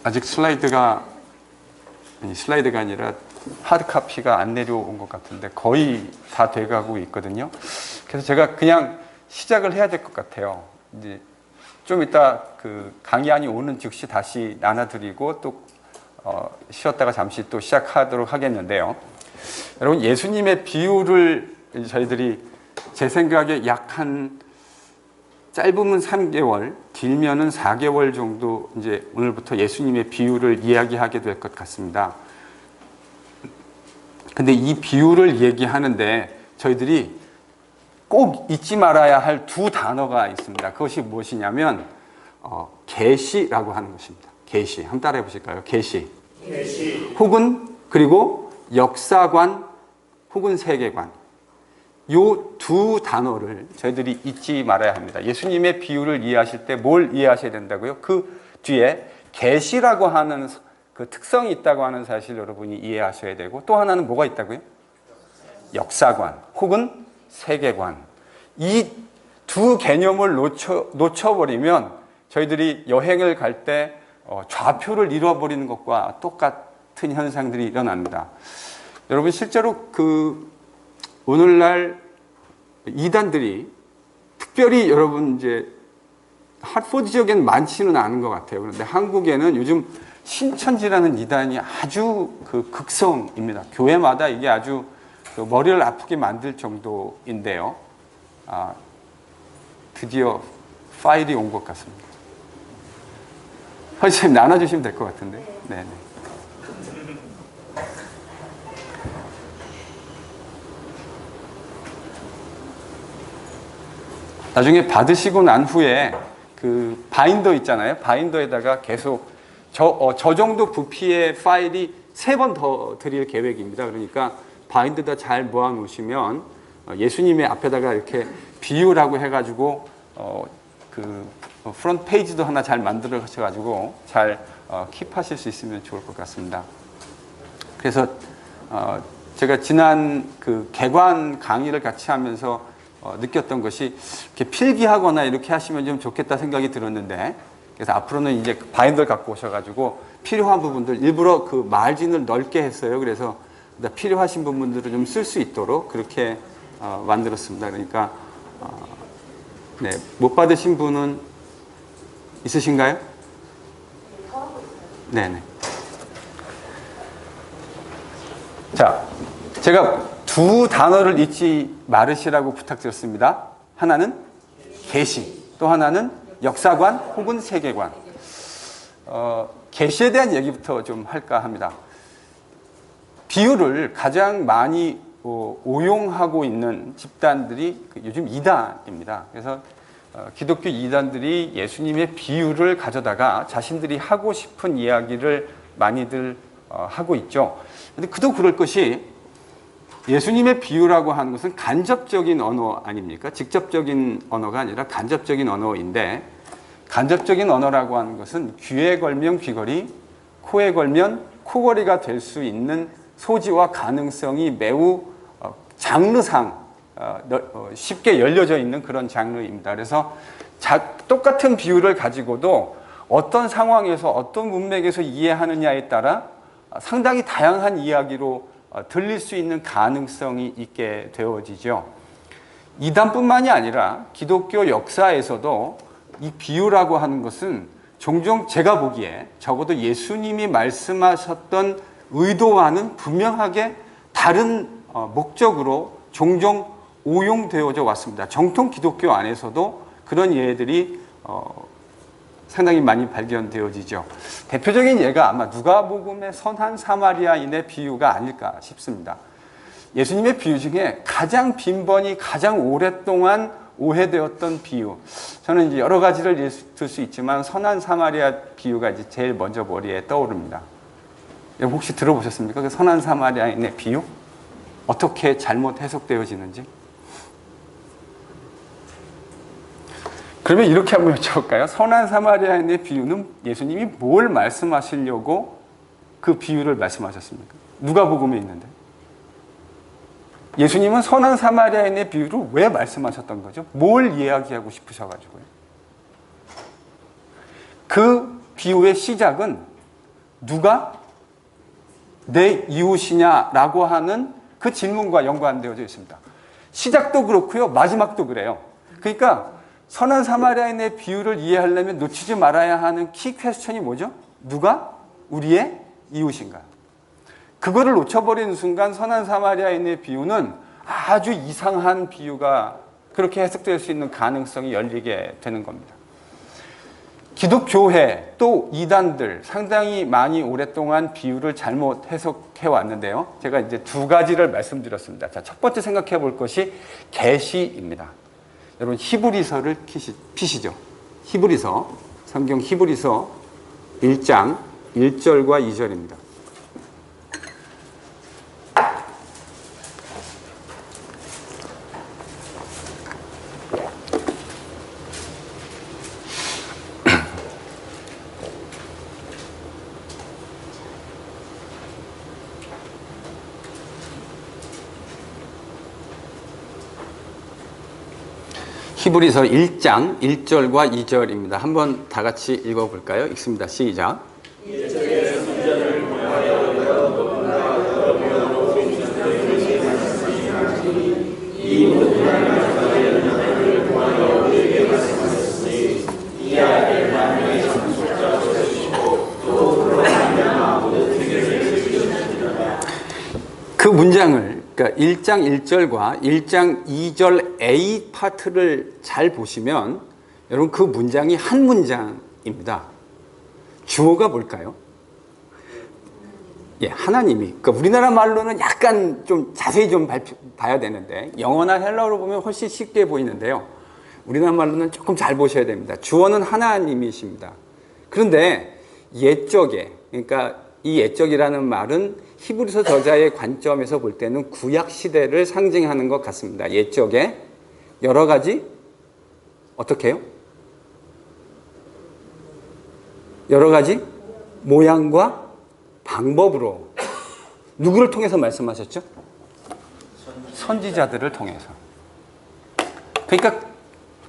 아직 슬라이드가 아니라 하드카피가 안 내려온 것 같은데 거의 다 돼가고 있거든요. 그래서 제가 그냥 시작을 해야 될 것 같아요. 이제 좀 이따 그 강의안이 오는 즉시 다시 나눠드리고 또 쉬었다가 잠시 또 시작하도록 하겠는데요. 여러분, 예수님의 비유를 저희들이 제 생각에 약 한 짧으면 3개월, 길면은 4개월 정도 이제 오늘부터 예수님의 비유를 이야기하게 될 것 같습니다. 근데 이 비유를 얘기하는데 저희들이 꼭 잊지 말아야 할 두 단어가 있습니다. 그것이 무엇이냐면 계시라고 하는 것입니다. 계시. 한번 따라해 보실까요? 계시. 혹은 그리고 역사관 혹은 세계관. 요 두 단어를 저희들이 잊지 말아야 합니다. 예수님의 비유를 이해하실 때 뭘 이해하셔야 된다고요? 그 뒤에 계시라고 하는 그 특성이 있다고 하는 사실 여러분이 이해하셔야 되고, 또 하나는 뭐가 있다고요? 역사관 혹은 세계관. 이 두 개념을 놓쳐버리면 저희들이 여행을 갈 때 좌표를 잃어버리는 것과 똑같은 현상들이 일어납니다. 여러분, 실제로 오늘날 이단들이 특별히 여러분 이제 하트포드 지역에는 많지는 않은 것 같아요. 그런데 한국에는 요즘 신천지라는 이단이 아주 극성입니다. 교회마다 이게 아주 머리를 아프게 만들 정도인데요. 드디어 파일이 온 것 같습니다. 선생님 나눠주시면 될 것 같은데. 네네. 나중에 받으시고 난 후에 그 바인더 있잖아요. 바인더에다가 계속 저 정도 부피의 파일이 3번 더 드릴 계획입니다. 그러니까 바인더다 잘 모아 놓으시면 예수님의 앞에다가 이렇게 비유라고 해가지고 그 프론트 페이지도 하나 잘 만들어 가지고 잘 킵하실 수 있으면 좋을 것 같습니다. 그래서 제가 지난 그 개관 강의를 같이 하면서 느꼈던 것이 이렇게 필기하거나 이렇게 하시면 좀 좋겠다 생각이 들었는데, 그래서 앞으로는 이제 바인더를 갖고 오셔가지고 필요한 부분들 일부러 그 마진을 넓게 했어요. 그래서 필요하신 부분들을 좀 쓸 수 있도록 그렇게 만들었습니다. 그러니까 네, 못 받으신 분은 있으신가요? 네네. 자, 제가 두 단어를 잊지 말으시라고 부탁드렸습니다. 하나는 계시, 또 하나는 역사관 혹은 세계관. 계시에 대한 얘기부터 좀 할까 합니다. 비유를 가장 많이 오용하고 있는 집단들이 요즘 이단입니다. 그래서 기독교 이단들이 예수님의 비유를 가져다가 자신들이 하고 싶은 이야기를 많이들 하고 있죠. 근데 그도 그럴 것이, 예수님의 비유라고 하는 것은 간접적인 언어 아닙니까? 직접적인 언어가 아니라 간접적인 언어인데, 간접적인 언어라고 하는 것은 귀에 걸면 귀걸이, 코에 걸면 코걸이가 될 수 있는 소지와 가능성이 매우 장르상 쉽게 열려져 있는 그런 장르입니다. 그래서 똑같은 비유를 가지고도 어떤 상황에서 어떤 문맥에서 이해하느냐에 따라 상당히 다양한 이야기로 들릴 수 있는 가능성이 있게 되어지죠. 이단뿐만이 아니라 기독교 역사에서도 이 비유라고 하는 것은 종종 제가 보기에 적어도 예수님이 말씀하셨던 의도와는 분명하게 다른 목적으로 종종 오용되어져 왔습니다. 정통 기독교 안에서도 그런 예들이 상당히 많이 발견되어지죠. 대표적인 예가 아마 누가복음의 선한 사마리아인의 비유가 아닐까 싶습니다. 예수님의 비유 중에 가장 빈번히 가장 오랫동안 오해되었던 비유, 저는 이제 여러 가지를 들 수 있지만 선한 사마리아 비유가 이제 제일 먼저 머리에 떠오릅니다. 혹시 들어보셨습니까? 그 선한 사마리아인의 비유? 어떻게 잘못 해석되어지는지? 그러면 이렇게 한번 여쭤볼까요? 선한 사마리아인의 비유는 예수님이 뭘 말씀하시려고 그 비유를 말씀하셨습니까? 누가복음에 있는데. 예수님은 선한 사마리아인의 비유를 왜 말씀하셨던 거죠? 뭘 이야기하고 싶으셔가지고요? 그 비유의 시작은 누가 내 이웃이냐라고 하는 그 질문과 연관되어져 있습니다. 시작도 그렇고요. 마지막도 그래요. 그러니까 선한 사마리아인의 비유를 이해하려면 놓치지 말아야 하는 키 퀘스천이 뭐죠? 누가 우리의 이웃인가? 그거를 놓쳐버리는 순간 선한 사마리아인의 비유는 아주 이상한 비유가 그렇게 해석될 수 있는 가능성이 열리게 되는 겁니다. 기독교회 또 이단들 상당히 많이 오랫동안 비유를 잘못 해석해 왔는데요. 제가 이제 두 가지를 말씀드렸습니다. 자, 첫 번째 생각해 볼 것이 계시입니다. 여러분 히브리서를 피시죠. 히브리서, 성경 히브리서 1장 1절과 2절입니다. 히브리서 1장 1절과 2절입니다. 한번 다 같이 읽어볼까요? 읽습니다. 시작. 그 문장을 그러니까 1장 1절과 1장 2절 A 파트를 잘 보시면 여러분 그 문장이 한 문장입니다. 주어가 뭘까요? 예, 하나님이. 그러니까 우리나라 말로는 약간 좀 자세히 좀 봐야 되는데 영어나 헬라어로 보면 훨씬 쉽게 보이는데요. 우리나라 말로는 조금 잘 보셔야 됩니다. 주어는 하나님이십니다. 그런데 옛적에 그러니까 이 옛적이라는 말은 히브리서 저자의 관점에서 볼 때는 구약 시대를 상징하는 것 같습니다. 옛적에 여러 가지 어떻게 해요? 여러 가지 모양과 방법으로 누구를 통해서 말씀하셨죠? 선지자들을 통해서. 그러니까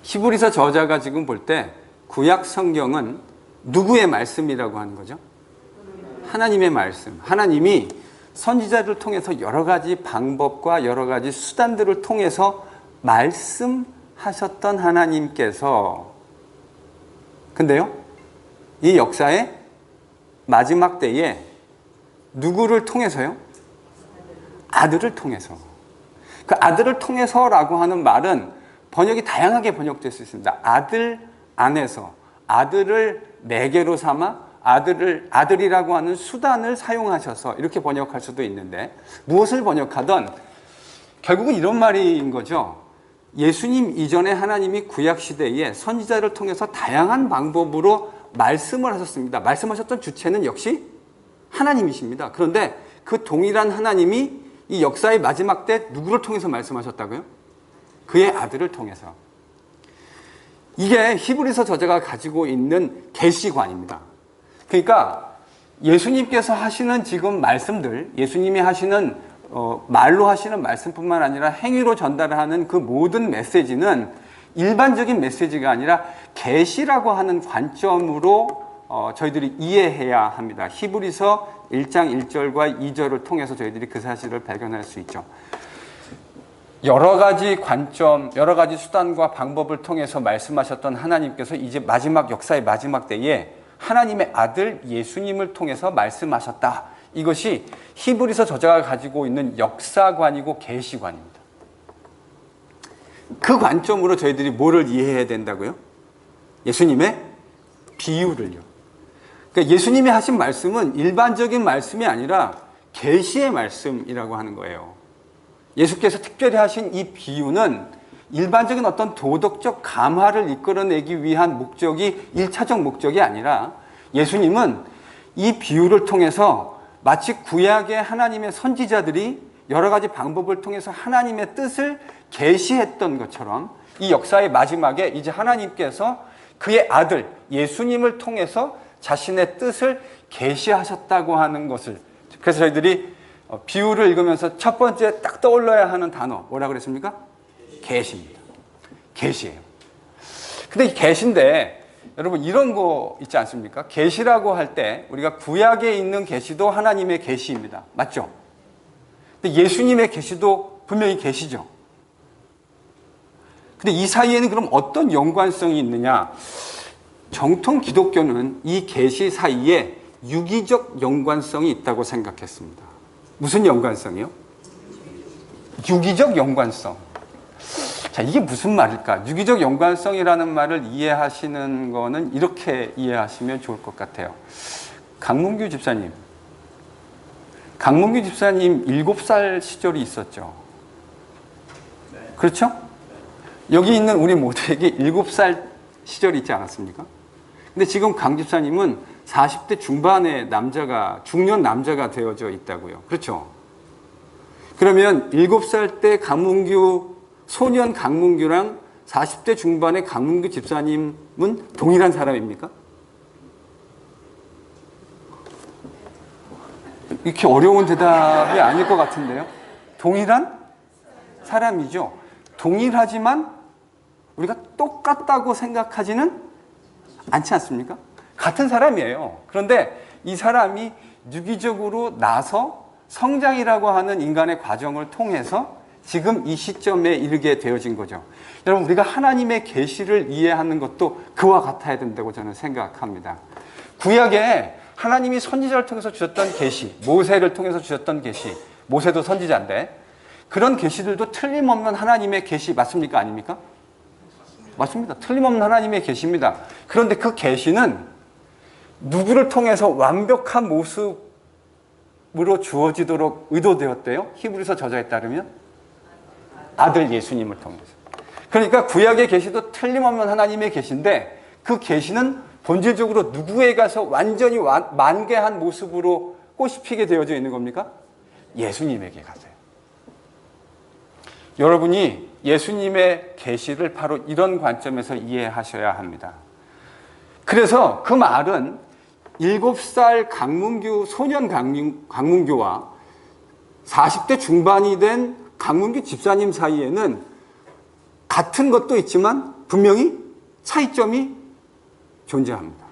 히브리서 저자가 지금 볼 때 구약 성경은 누구의 말씀이라고 하는 거죠? 하나님의 말씀. 하나님이 선지자를 통해서 여러 가지 방법과 여러 가지 수단들을 통해서 말씀하셨던 하나님께서 근데요, 이 역사의 마지막 때에 누구를 통해서요? 아들을 통해서. 그 아들을 통해서라고 하는 말은 번역이 다양하게 번역될 수 있습니다. 아들 안에서 아들을 매개로 삼아 아들이라고 하는 수단을 사용하셔서 이렇게 번역할 수도 있는데 무엇을 번역하든 결국은 이런 말인 거죠. 예수님 이전에 하나님이 구약시대에 선지자를 통해서 다양한 방법으로 말씀을 하셨습니다. 말씀하셨던 주체는 역시 하나님이십니다. 그런데 그 동일한 하나님이 이 역사의 마지막 때 누구를 통해서 말씀하셨다고요? 그의 아들을 통해서. 이게 히브리서 저자가 가지고 있는 계시관입니다. 그러니까 예수님께서 하시는 지금 말씀들, 예수님이 하시는 말로 하시는 말씀뿐만 아니라 행위로 전달하는 그 모든 메시지는 일반적인 메시지가 아니라 계시라고 하는 관점으로 저희들이 이해해야 합니다. 히브리서 1장 1절과 2절을 통해서 저희들이 그 사실을 발견할 수 있죠. 여러 가지 관점, 여러 가지 수단과 방법을 통해서 말씀하셨던 하나님께서 이제 역사의 마지막 때에 하나님의 아들 예수님을 통해서 말씀하셨다. 이것이 히브리서 저자가 가지고 있는 역사관이고 계시관입니다. 그 관점으로 저희들이 뭐를 이해해야 된다고요? 예수님의 비유를요. 그러니까 예수님이 하신 말씀은 일반적인 말씀이 아니라 계시의 말씀이라고 하는 거예요. 예수께서 특별히 하신 이 비유는 일반적인 어떤 도덕적 감화를 이끌어내기 위한 목적이 1차적 목적이 아니라 예수님은 이 비유를 통해서 마치 구약의 하나님의 선지자들이 여러 가지 방법을 통해서 하나님의 뜻을 계시했던 것처럼 이 역사의 마지막에 이제 하나님께서 그의 아들 예수님을 통해서 자신의 뜻을 계시하셨다고 하는 것을, 그래서 저희들이 비유를 읽으면서 첫 번째 딱 떠올려야 하는 단어 뭐라 그랬습니까? 계시입니다. 계시예요. 근데 이 계시인데 여러분 이런 거 있지 않습니까? 계시라고 할 때 우리가 구약에 있는 계시도 하나님의 계시입니다. 맞죠? 근데 예수님의 계시도 분명히 계시죠. 근데 이 사이에는 그럼 어떤 연관성이 있느냐? 정통 기독교는 이 계시 사이에 유기적 연관성이 있다고 생각했습니다. 무슨 연관성이요? 유기적 연관성. 자, 이게 무슨 말일까? 유기적 연관성이라는 말을 이해하시는 거는 이렇게 이해하시면 좋을 것 같아요. 강문규 집사님 7살 시절이 있었죠. 그렇죠? 여기 있는 우리 모두에게 7살 시절이 있지 않았습니까? 근데 지금 강 집사님은 40대 중반의 중년 남자가 되어져 있다고요. 그렇죠? 그러면 7살 때 소년 강문규랑 40대 중반의 강문규 집사님은 동일한 사람입니까? 이렇게 어려운 대답이 아닐 것 같은데요. 동일한 사람이죠. 동일하지만 우리가 똑같다고 생각하지는 않지 않습니까? 같은 사람이에요. 그런데 이 사람이 유기적으로 나서 성장이라고 하는 인간의 과정을 통해서 지금 이 시점에 이르게 되어진 거죠. 여러분, 우리가 하나님의 계시를 이해하는 것도 그와 같아야 된다고 저는 생각합니다. 구약에 하나님이 선지자를 통해서 주셨던 계시, 모세를 통해서 주셨던 계시, 모세도 선지자인데 그런 계시들도 틀림없는 하나님의 계시 맞습니까? 아닙니까? 맞습니다. 틀림없는 하나님의 계시입니다. 그런데 그 계시는 누구를 통해서 완벽한 모습으로 주어지도록 의도되었대요? 히브리서 저자에 따르면 아들 예수님을 통해서. 그러니까 구약의 계시도 틀림없는 하나님의 계시인데 그 계시는 본질적으로 누구에 가서 완전히 만개한 모습으로 꽃이 피게 되어져 있는 겁니까? 예수님에게 가세요. 여러분이 예수님의 계시를 바로 이런 관점에서 이해하셔야 합니다. 그래서 그 말은 7살 소년 강문규와 40대 중반이 된 강문규 집사님 사이에는 같은 것도 있지만 분명히 차이점이 존재합니다.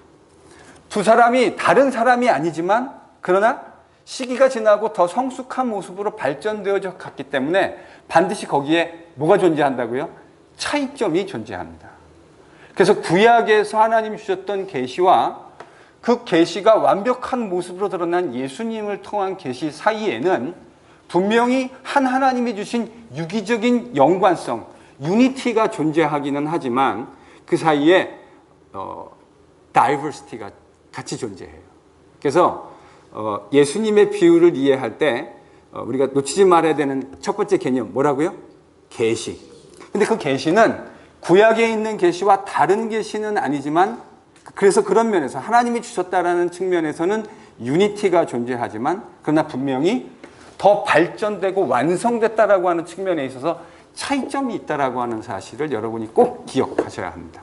두 사람이 다른 사람이 아니지만 그러나 시기가 지나고 더 성숙한 모습으로 발전되어져 갔기 때문에 반드시 거기에 뭐가 존재한다고요? 차이점이 존재합니다. 그래서 구약에서 하나님이 주셨던 계시와 그 계시가 완벽한 모습으로 드러난 예수님을 통한 계시 사이에는 분명히 한 하나님이 주신 유기적인 연관성, 유니티가 존재하기는 하지만 그 사이에 다이버시티가 같이 존재해요. 그래서 예수님의 비유를 이해할 때 우리가 놓치지 말아야 되는 첫 번째 개념 뭐라고요? 계시. 근데 그 계시는 구약에 있는 계시와 다른 계시는 아니지만 그래서 그런 면에서 하나님이 주셨다라는 측면에서는 유니티가 존재하지만 그러나 분명히 더 발전되고 완성됐다라고 하는 측면에 있어서 차이점이 있다라고 하는 사실을 여러분이 꼭 기억하셔야 합니다.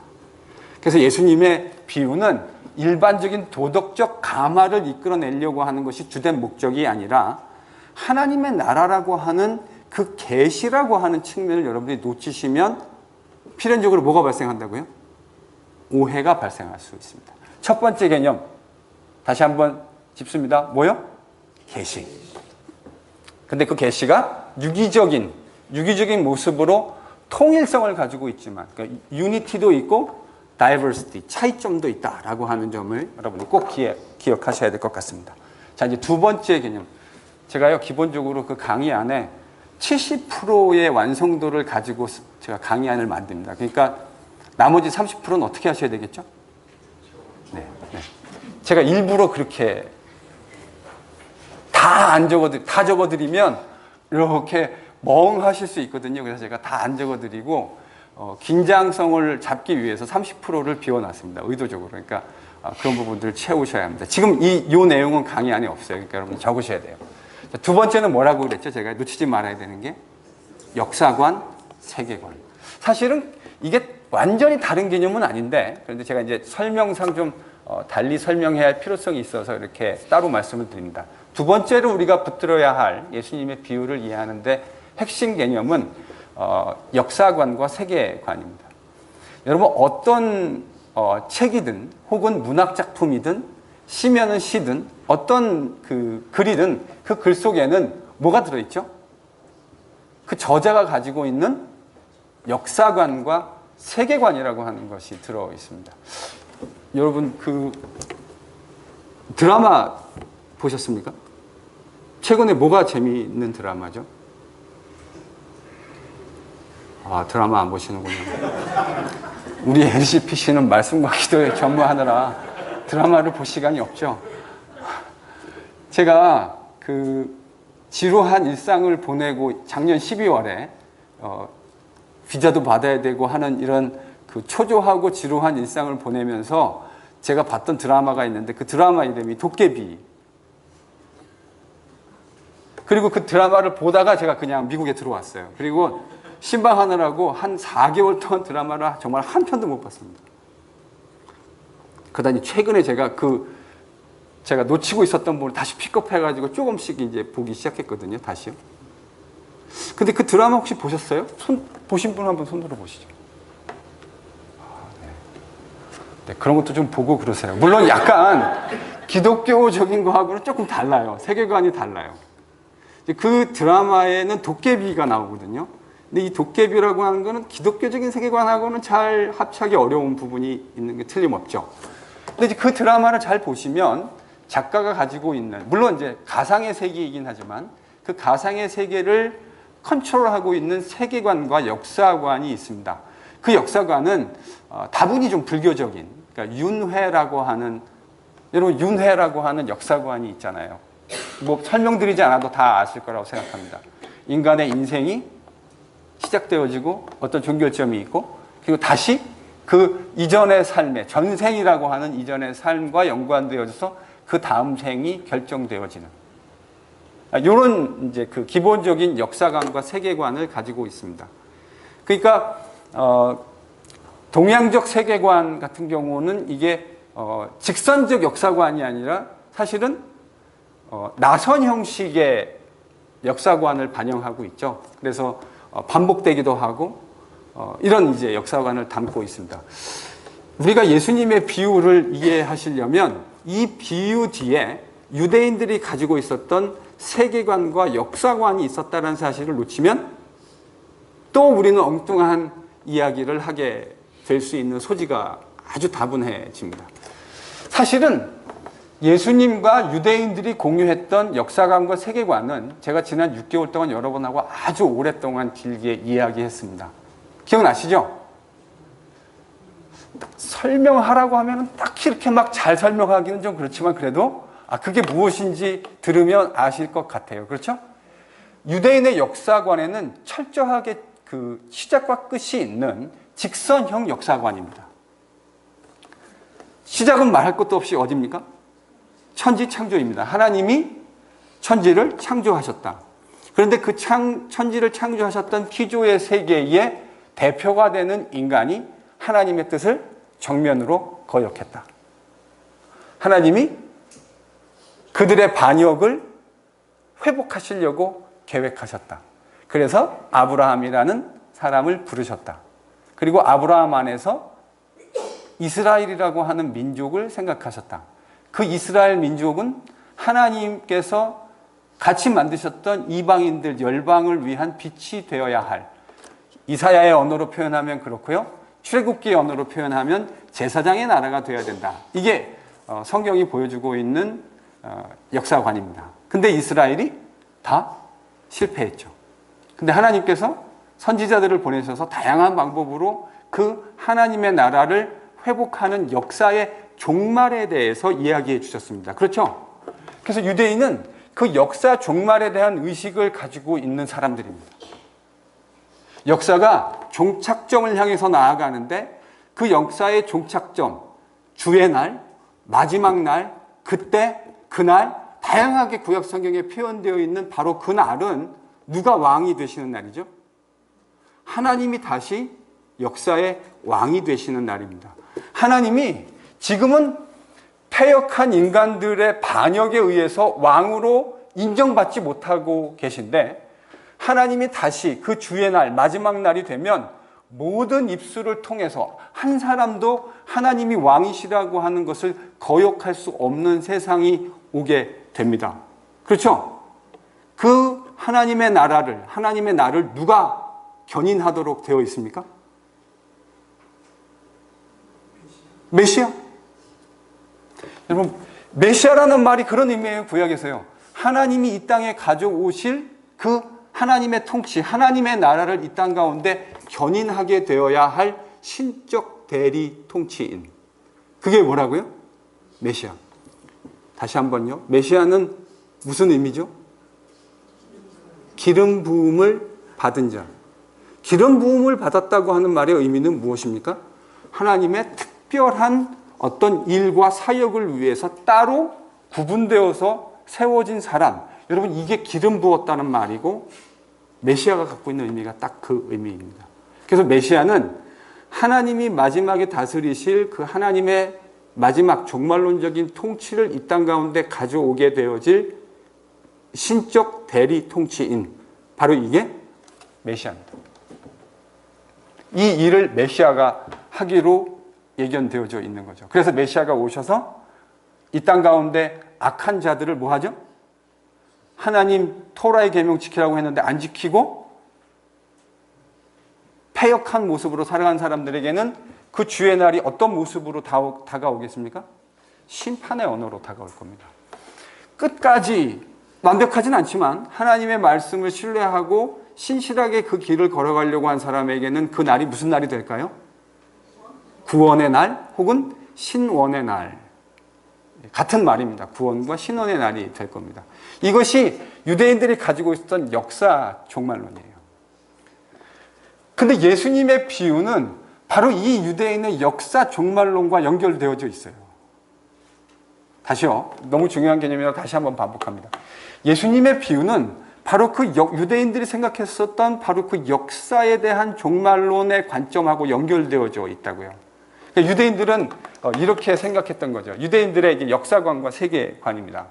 그래서 예수님의 비유는 일반적인 도덕적 감화를 이끌어내려고 하는 것이 주된 목적이 아니라 하나님의 나라라고 하는 그 계시라고 하는 측면을 여러분이 놓치시면 필연적으로 뭐가 발생한다고요? 오해가 발생할 수 있습니다. 첫 번째 개념 다시 한번 짚습니다. 뭐요? 계시. 근데 그 계시가 유기적인 모습으로 통일성을 가지고 있지만 그러니까 유니티도 있고 다이버시티, 차이점도 있다라고 하는 점을 여러분이 꼭 기억하셔야 될 것 같습니다. 자, 이제 두 번째 개념. 제가요, 기본적으로 그 강의 안에 70%의 완성도를 가지고 제가 강의안을 만듭니다. 그러니까 나머지 30%는 어떻게 하셔야 되겠죠? 네. 제가 일부러 그렇게 다 적어드리면 이렇게 멍하실 수 있거든요. 그래서 제가 다 안 적어드리고 긴장성을 잡기 위해서 30%를 비워놨습니다. 의도적으로. 그러니까 그런 부분들을 채우셔야 합니다. 지금 이 내용은 강의 안에 없어요. 그러니까 여러분 적으셔야 돼요. 두 번째는 뭐라고 그랬죠? 제가 놓치지 말아야 되는 게 역사관, 세계관. 사실은 이게 완전히 다른 개념은 아닌데 그런데 제가 이제 설명상 좀 달리 설명해야 할 필요성이 있어서 이렇게 따로 말씀을 드립니다. 두 번째로 우리가 붙들어야 할 예수님의 비유를 이해하는데 핵심 개념은 역사관과 세계관입니다. 여러분 어떤 책이든 혹은 문학 작품이든 시면은 시든 어떤 그 글이든 그 글 속에는 뭐가 들어있죠? 그 저자가 가지고 있는 역사관과 세계관이라고 하는 것이 들어 있습니다. 여러분 그 드라마 보셨습니까? 최근에 뭐가 재미있는 드라마죠? 아, 드라마 안 보시는군요. 우리 LCPC는 말씀과 기도에 전무하느라 드라마를 볼 시간이 없죠. 제가 그 지루한 일상을 보내고 작년 12월에 비자도 받아야 되고 하는 이런 그 초조하고 지루한 일상을 보내면서 제가 봤던 드라마가 있는데 그 드라마 이름이 도깨비. 그리고 그 드라마를 보다가 제가 그냥 미국에 들어왔어요. 그리고 신방하느라고 한 4개월 동안 드라마를 정말 한 편도 못 봤습니다. 그러더니 최근에 제가 놓치고 있었던 부분을 다시 픽업해가지고 조금씩 이제 보기 시작했거든요. 다시요. 근데 그 드라마 혹시 보셨어요? 보신 분 한번 손 들어 보시죠. 네, 그런 것도 좀 보고 그러세요. 물론 약간 기독교적인 거하고는 조금 달라요. 세계관이 달라요. 그 드라마에는 도깨비가 나오거든요. 근데 이 도깨비라고 하는 거는 기독교적인 세계관하고는 잘 합치기 어려운 부분이 있는 게 틀림없죠. 근데 이제 그 드라마를 잘 보시면 작가가 가지고 있는, 물론 이제 가상의 세계이긴 하지만 그 가상의 세계를 컨트롤하고 있는 세계관과 역사관이 있습니다. 그 역사관은 다분히 좀 불교적인, 그러니까 윤회라고 하는, 여러분 윤회라고 하는 역사관이 있잖아요. 뭐 설명드리지 않아도 다 아실 거라고 생각합니다. 인간의 인생이 시작되어지고 어떤 종결점이 있고 그리고 다시 그 이전의 삶의 전생이라고 하는 이전의 삶과 연관되어져서 그 다음 생이 결정되어지는 이런 이제 그 기본적인 역사관과 세계관을 가지고 있습니다. 그러니까 동양적 세계관 같은 경우는 이게 직선적 역사관이 아니라 사실은 나선 형식의 역사관을 반영하고 있죠. 그래서 반복되기도 하고 이런 이제 역사관을 담고 있습니다. 우리가 예수님의 비유를 이해하시려면 이 비유 뒤에 유대인들이 가지고 있었던 세계관과 역사관이 있었다는 사실을 놓치면 또 우리는 엉뚱한 이야기를 하게 될 수 있는 소지가 아주 다분해집니다. 사실은 예수님과 유대인들이 공유했던 역사관과 세계관은 제가 지난 6개월 동안 여러분하고 아주 오랫동안 길게 이야기했습니다. 기억나시죠? 설명하라고 하면 딱히 이렇게 막 잘 설명하기는 좀 그렇지만 그래도 그게 무엇인지 들으면 아실 것 같아요. 그렇죠? 유대인의 역사관에는 철저하게 그 시작과 끝이 있는 직선형 역사관입니다. 시작은 말할 것도 없이 어디입니까? 천지 창조입니다. 하나님이 천지를 창조하셨다. 그런데 그 천지를 창조하셨던 피조의 세계의 대표가 되는 인간이 하나님의 뜻을 정면으로 거역했다. 하나님이 그들의 반역을 회복하시려고 계획하셨다. 그래서 아브라함이라는 사람을 부르셨다. 그리고 아브라함 안에서 이스라엘이라고 하는 민족을 생각하셨다. 그 이스라엘 민족은 하나님께서 같이 만드셨던 이방인들, 열방을 위한 빛이 되어야 할, 이사야의 언어로 표현하면 그렇고요. 출애굽기의 언어로 표현하면 제사장의 나라가 되어야 된다. 이게 성경이 보여주고 있는 역사관입니다. 근데 이스라엘이 다 실패했죠. 근데 하나님께서 선지자들을 보내셔서 다양한 방법으로 그 하나님의 나라를 회복하는 역사의 종말에 대해서 이야기해 주셨습니다. 그렇죠? 그래서 유대인은 그 역사 종말에 대한 의식을 가지고 있는 사람들입니다. 역사가 종착점을 향해서 나아가는데 그 역사의 종착점, 주의 날, 마지막 날, 그때, 그날, 다양하게 구약 성경에 표현되어 있는 바로 그 날은 누가 왕이 되시는 날이죠? 하나님이 다시 역사의 왕이 되시는 날입니다. 하나님이 지금은 패역한 인간들의 반역에 의해서 왕으로 인정받지 못하고 계신데 하나님이 다시 그 주의 날, 마지막 날이 되면 모든 입술을 통해서 한 사람도 하나님이 왕이시라고 하는 것을 거역할 수 없는 세상이 오게 됩니다. 그렇죠? 그 하나님의 나를 누가 견인하도록 되어 있습니까? 메시아. 여러분, 메시아라는 말이 그런 의미예요. 구약에서요. 하나님이 이 땅에 가져오실 그 하나님의 통치, 하나님의 나라를 이 땅 가운데 견인하게 되어야 할 신적 대리 통치인. 그게 뭐라고요? 메시아. 다시 한번요. 메시아는 무슨 의미죠? 기름 부음을 받은 자. 기름 부음을 받았다고 하는 말의 의미는 무엇입니까? 하나님의 특별한 어떤 일과 사역을 위해서 따로 구분되어서 세워진 사람. 여러분, 이게 기름 부었다는 말이고 메시아가 갖고 있는 의미가 딱 그 의미입니다. 그래서 메시아는 하나님이 마지막에 다스리실 그 하나님의 마지막 종말론적인 통치를 이 땅 가운데 가져오게 되어질 신적 대리 통치인, 바로 이게 메시아입니다. 이 일을 메시아가 하기로 예견되어져 있는 거죠. 그래서 메시아가 오셔서 이 땅 가운데 악한 자들을 뭐 하죠? 하나님 토라의 계명 지키라고 했는데 안 지키고 패역한 모습으로 살아간 사람들에게는 그 주의 날이 어떤 모습으로 다가오겠습니까? 심판의 언어로 다가올 겁니다. 끝까지 완벽하진 않지만 하나님의 말씀을 신뢰하고 신실하게 그 길을 걸어가려고 한 사람에게는 그 날이 무슨 날이 될까요? 구원의 날 혹은 신원의 날. 같은 말입니다. 구원과 신원의 날이 될 겁니다. 이것이 유대인들이 가지고 있었던 역사 종말론이에요. 근데 예수님의 비유는 바로 이 유대인의 역사 종말론과 연결되어져 있어요. 다시요. 너무 중요한 개념이라 다시 한번 반복합니다. 예수님의 비유는 바로 그 유대인들이 생각했었던 바로 그 역사에 대한 종말론의 관점하고 연결되어져 있다고요. 그러니까 유대인들은 이렇게 생각했던 거죠. 유대인들의 역사관과 세계관입니다.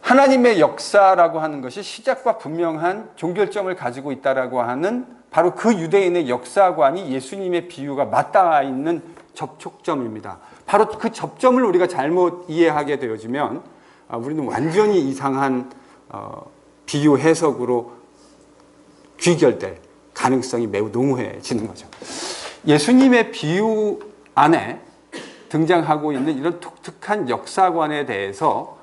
하나님의 역사라고 하는 것이 시작과 분명한 종결점을 가지고 있다라고 하는 바로 그 유대인의 역사관이 예수님의 비유가 맞닿아 있는 접촉점입니다. 바로 그 접점을 우리가 잘못 이해하게 되어지면 우리는 완전히 이상한 비유 해석으로 귀결될 가능성이 매우 농후해지는 거죠. 예수님의 비유 안에 등장하고 있는 이런 독특한 역사관에 대해서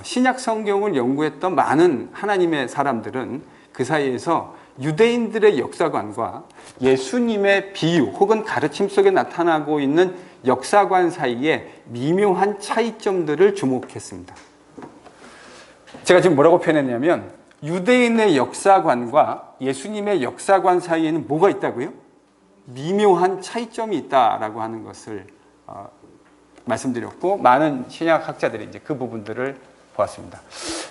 신약 성경을 연구했던 많은 하나님의 사람들은 그 사이에서 유대인들의 역사관과 예수님의 비유 혹은 가르침 속에 나타나고 있는 역사관 사이에 미묘한 차이점들을 주목했습니다. 제가 지금 뭐라고 표현했냐면 유대인의 역사관과 예수님의 역사관 사이에는 뭐가 있다고요? 미묘한 차이점이 있다라고 하는 것을 말씀드렸고 많은 신약학자들이 이제 그 부분들을 보았습니다.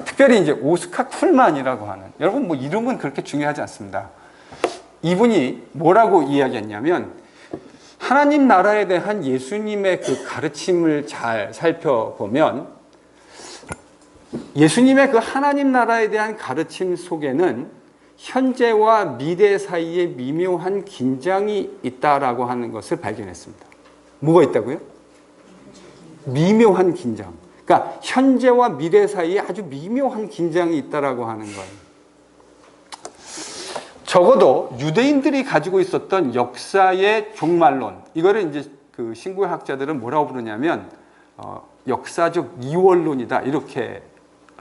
특별히 이제 오스카 쿨만이라고 하는, 여러분 뭐 이름은 그렇게 중요하지 않습니다. 이분이 뭐라고 이야기했냐면 하나님 나라에 대한 예수님의 그 가르침을 잘 살펴보면 예수님의 그 하나님 나라에 대한 가르침 속에는 현재와 미래 사이에 미묘한 긴장이 있다라고 하는 것을 발견했습니다. 뭐가 있다고요? 미묘한 긴장. 그러니까 현재와 미래 사이에 아주 미묘한 긴장이 있다라고 하는 거예요. 적어도 유대인들이 가지고 있었던 역사의 종말론, 이거를 이제 그 신구학자들은 뭐라고 부르냐면 역사적 이원론이다 이렇게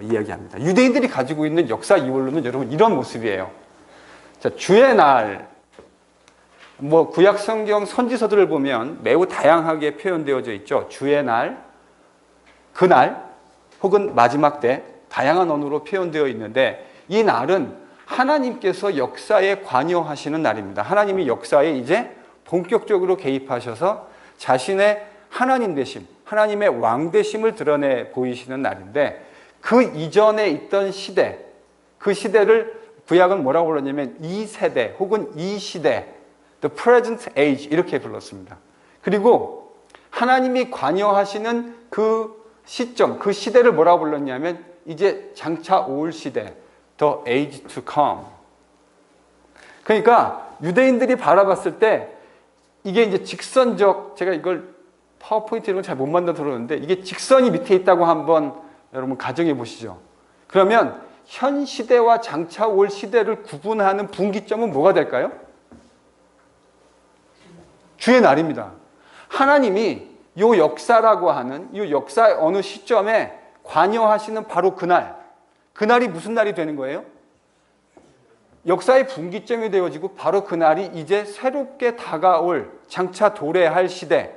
이야기합니다. 유대인들이 가지고 있는 역사 이원론은 여러분 이런 모습이에요. 자, 주의 날, 뭐 구약 성경 선지서들을 보면 매우 다양하게 표현되어져 있죠. 주의 날, 그날 혹은 마지막 때 다양한 언어로 표현되어 있는데 이 날은 하나님께서 역사에 관여하시는 날입니다. 하나님이 역사에 이제 본격적으로 개입하셔서 자신의 하나님 되심, 하나님의 왕 되심을 드러내 보이시는 날인데 그 이전에 있던 시대, 그 시대를 구약은 뭐라고 불렀냐면 이 세대 혹은 이 시대, the present age 이렇게 불렀습니다. 그리고 하나님이 관여하시는 그 시점, 그 시대를 뭐라고 불렀냐면 이제 장차 올 시대, the age to come. 그러니까 유대인들이 바라봤을 때 이게 이제 직선적, 제가 이걸 파워포인트 이런 걸 잘 못 만들었는데 이게 직선이 밑에 있다고 한번 여러분 가정해 보시죠. 그러면 현 시대와 장차 올 시대를 구분하는 분기점은 뭐가 될까요? 주의 날입니다. 하나님이 이 역사라고 하는 이 역사의 어느 시점에 관여하시는 바로 그날, 그날이 무슨 날이 되는 거예요? 역사의 분기점이 되어지고 바로 그날이 이제 새롭게 다가올 장차 도래할 시대,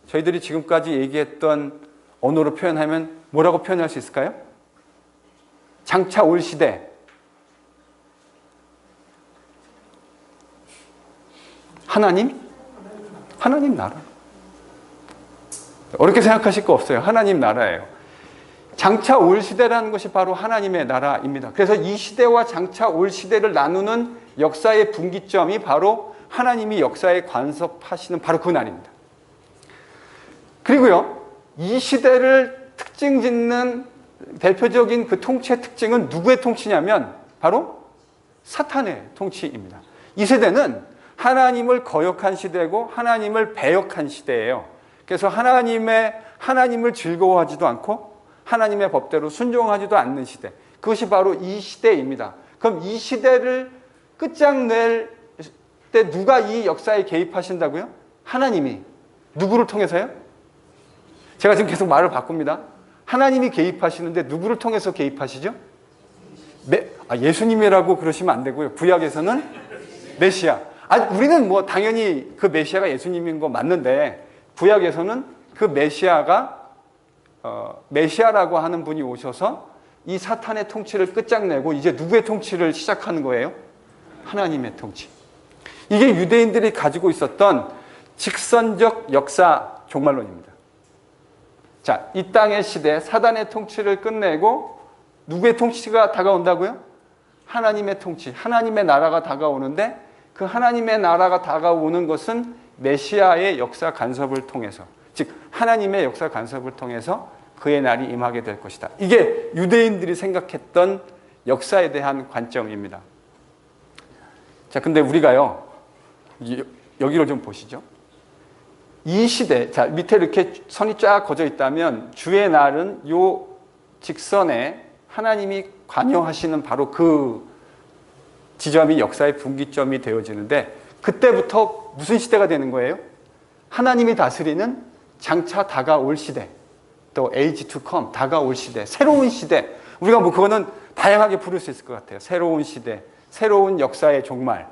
저희들이 지금까지 얘기했던 언어로 표현하면 뭐라고 표현할 수 있을까요? 장차 올 시대. 하나님? 하나님 나라. 어렵게 생각하실 거 없어요. 하나님 나라예요. 장차 올 시대라는 것이 바로 하나님의 나라입니다. 그래서 이 시대와 장차 올 시대를 나누는 역사의 분기점이 바로 하나님이 역사에 간섭하시는 바로 그 날입니다. 그리고요, 이 시대를 특징 짓는 대표적인 그 통치의 특징은 누구의 통치냐면 바로 사탄의 통치입니다. 이 세대는 하나님을 거역한 시대고 하나님을 배역한 시대예요. 그래서 하나님을 즐거워하지도 않고 하나님의 법대로 순종하지도 않는 시대. 그것이 바로 이 시대입니다. 그럼 이 시대를 끝장낼 때 누가 이 역사에 개입하신다고요? 하나님이. 누구를 통해서요? 제가 지금 계속 말을 바꿉니다. 하나님이 개입하시는데 누구를 통해서 개입하시죠? 예수님이라고 그러시면 안 되고요. 구약에서는 메시아. 우리는 뭐 당연히 그 메시아가 예수님인 거 맞는데 구약에서는 그 메시아가 메시아라고 하는 분이 오셔서 이 사탄의 통치를 끝장내고 이제 누구의 통치를 시작하는 거예요? 하나님의 통치. 이게 유대인들이 가지고 있었던 직선적 역사 종말론입니다. 자, 이 땅의 시대 사단의 통치를 끝내고 누구의 통치가 다가온다고요? 하나님의 통치, 하나님의 나라가 다가오는데 그 하나님의 나라가 다가오는 것은 메시아의 역사 간섭을 통해서, 즉 하나님의 역사 간섭을 통해서 그의 날이 임하게 될 것이다. 이게 유대인들이 생각했던 역사에 대한 관점입니다. 자, 근데 우리가요, 여기를 좀 보시죠. 이 시대, 자, 밑에 이렇게 선이 쫙 그어져 있다면 주의 날은 요 직선에 하나님이 관여하시는 바로 그 지점이 역사의 분기점이 되어지는데 그때부터 무슨 시대가 되는 거예요? 하나님이 다스리는 장차 다가올 시대, 또 age to come, 다가올 시대, 새로운 시대. 우리가 뭐 그거는 다양하게 부를 수 있을 것 같아요. 새로운 시대, 새로운 역사의 종말.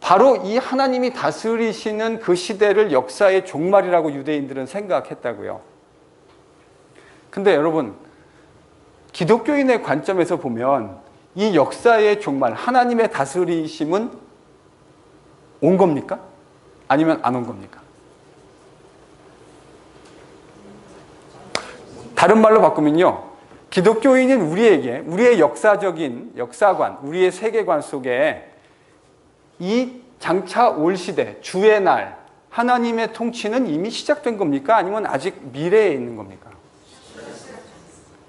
바로 이 하나님이 다스리시는 그 시대를 역사의 종말이라고 유대인들은 생각했다고요. 근데 여러분, 기독교인의 관점에서 보면 이 역사의 종말, 하나님의 다스리심은 온 겁니까? 아니면 안 온 겁니까? 다른 말로 바꾸면요, 기독교인인 우리에게, 우리의 역사적인 역사관, 우리의 세계관 속에 이 장차 올 시대, 주의 날, 하나님의 통치는 이미 시작된 겁니까? 아니면 아직 미래에 있는 겁니까?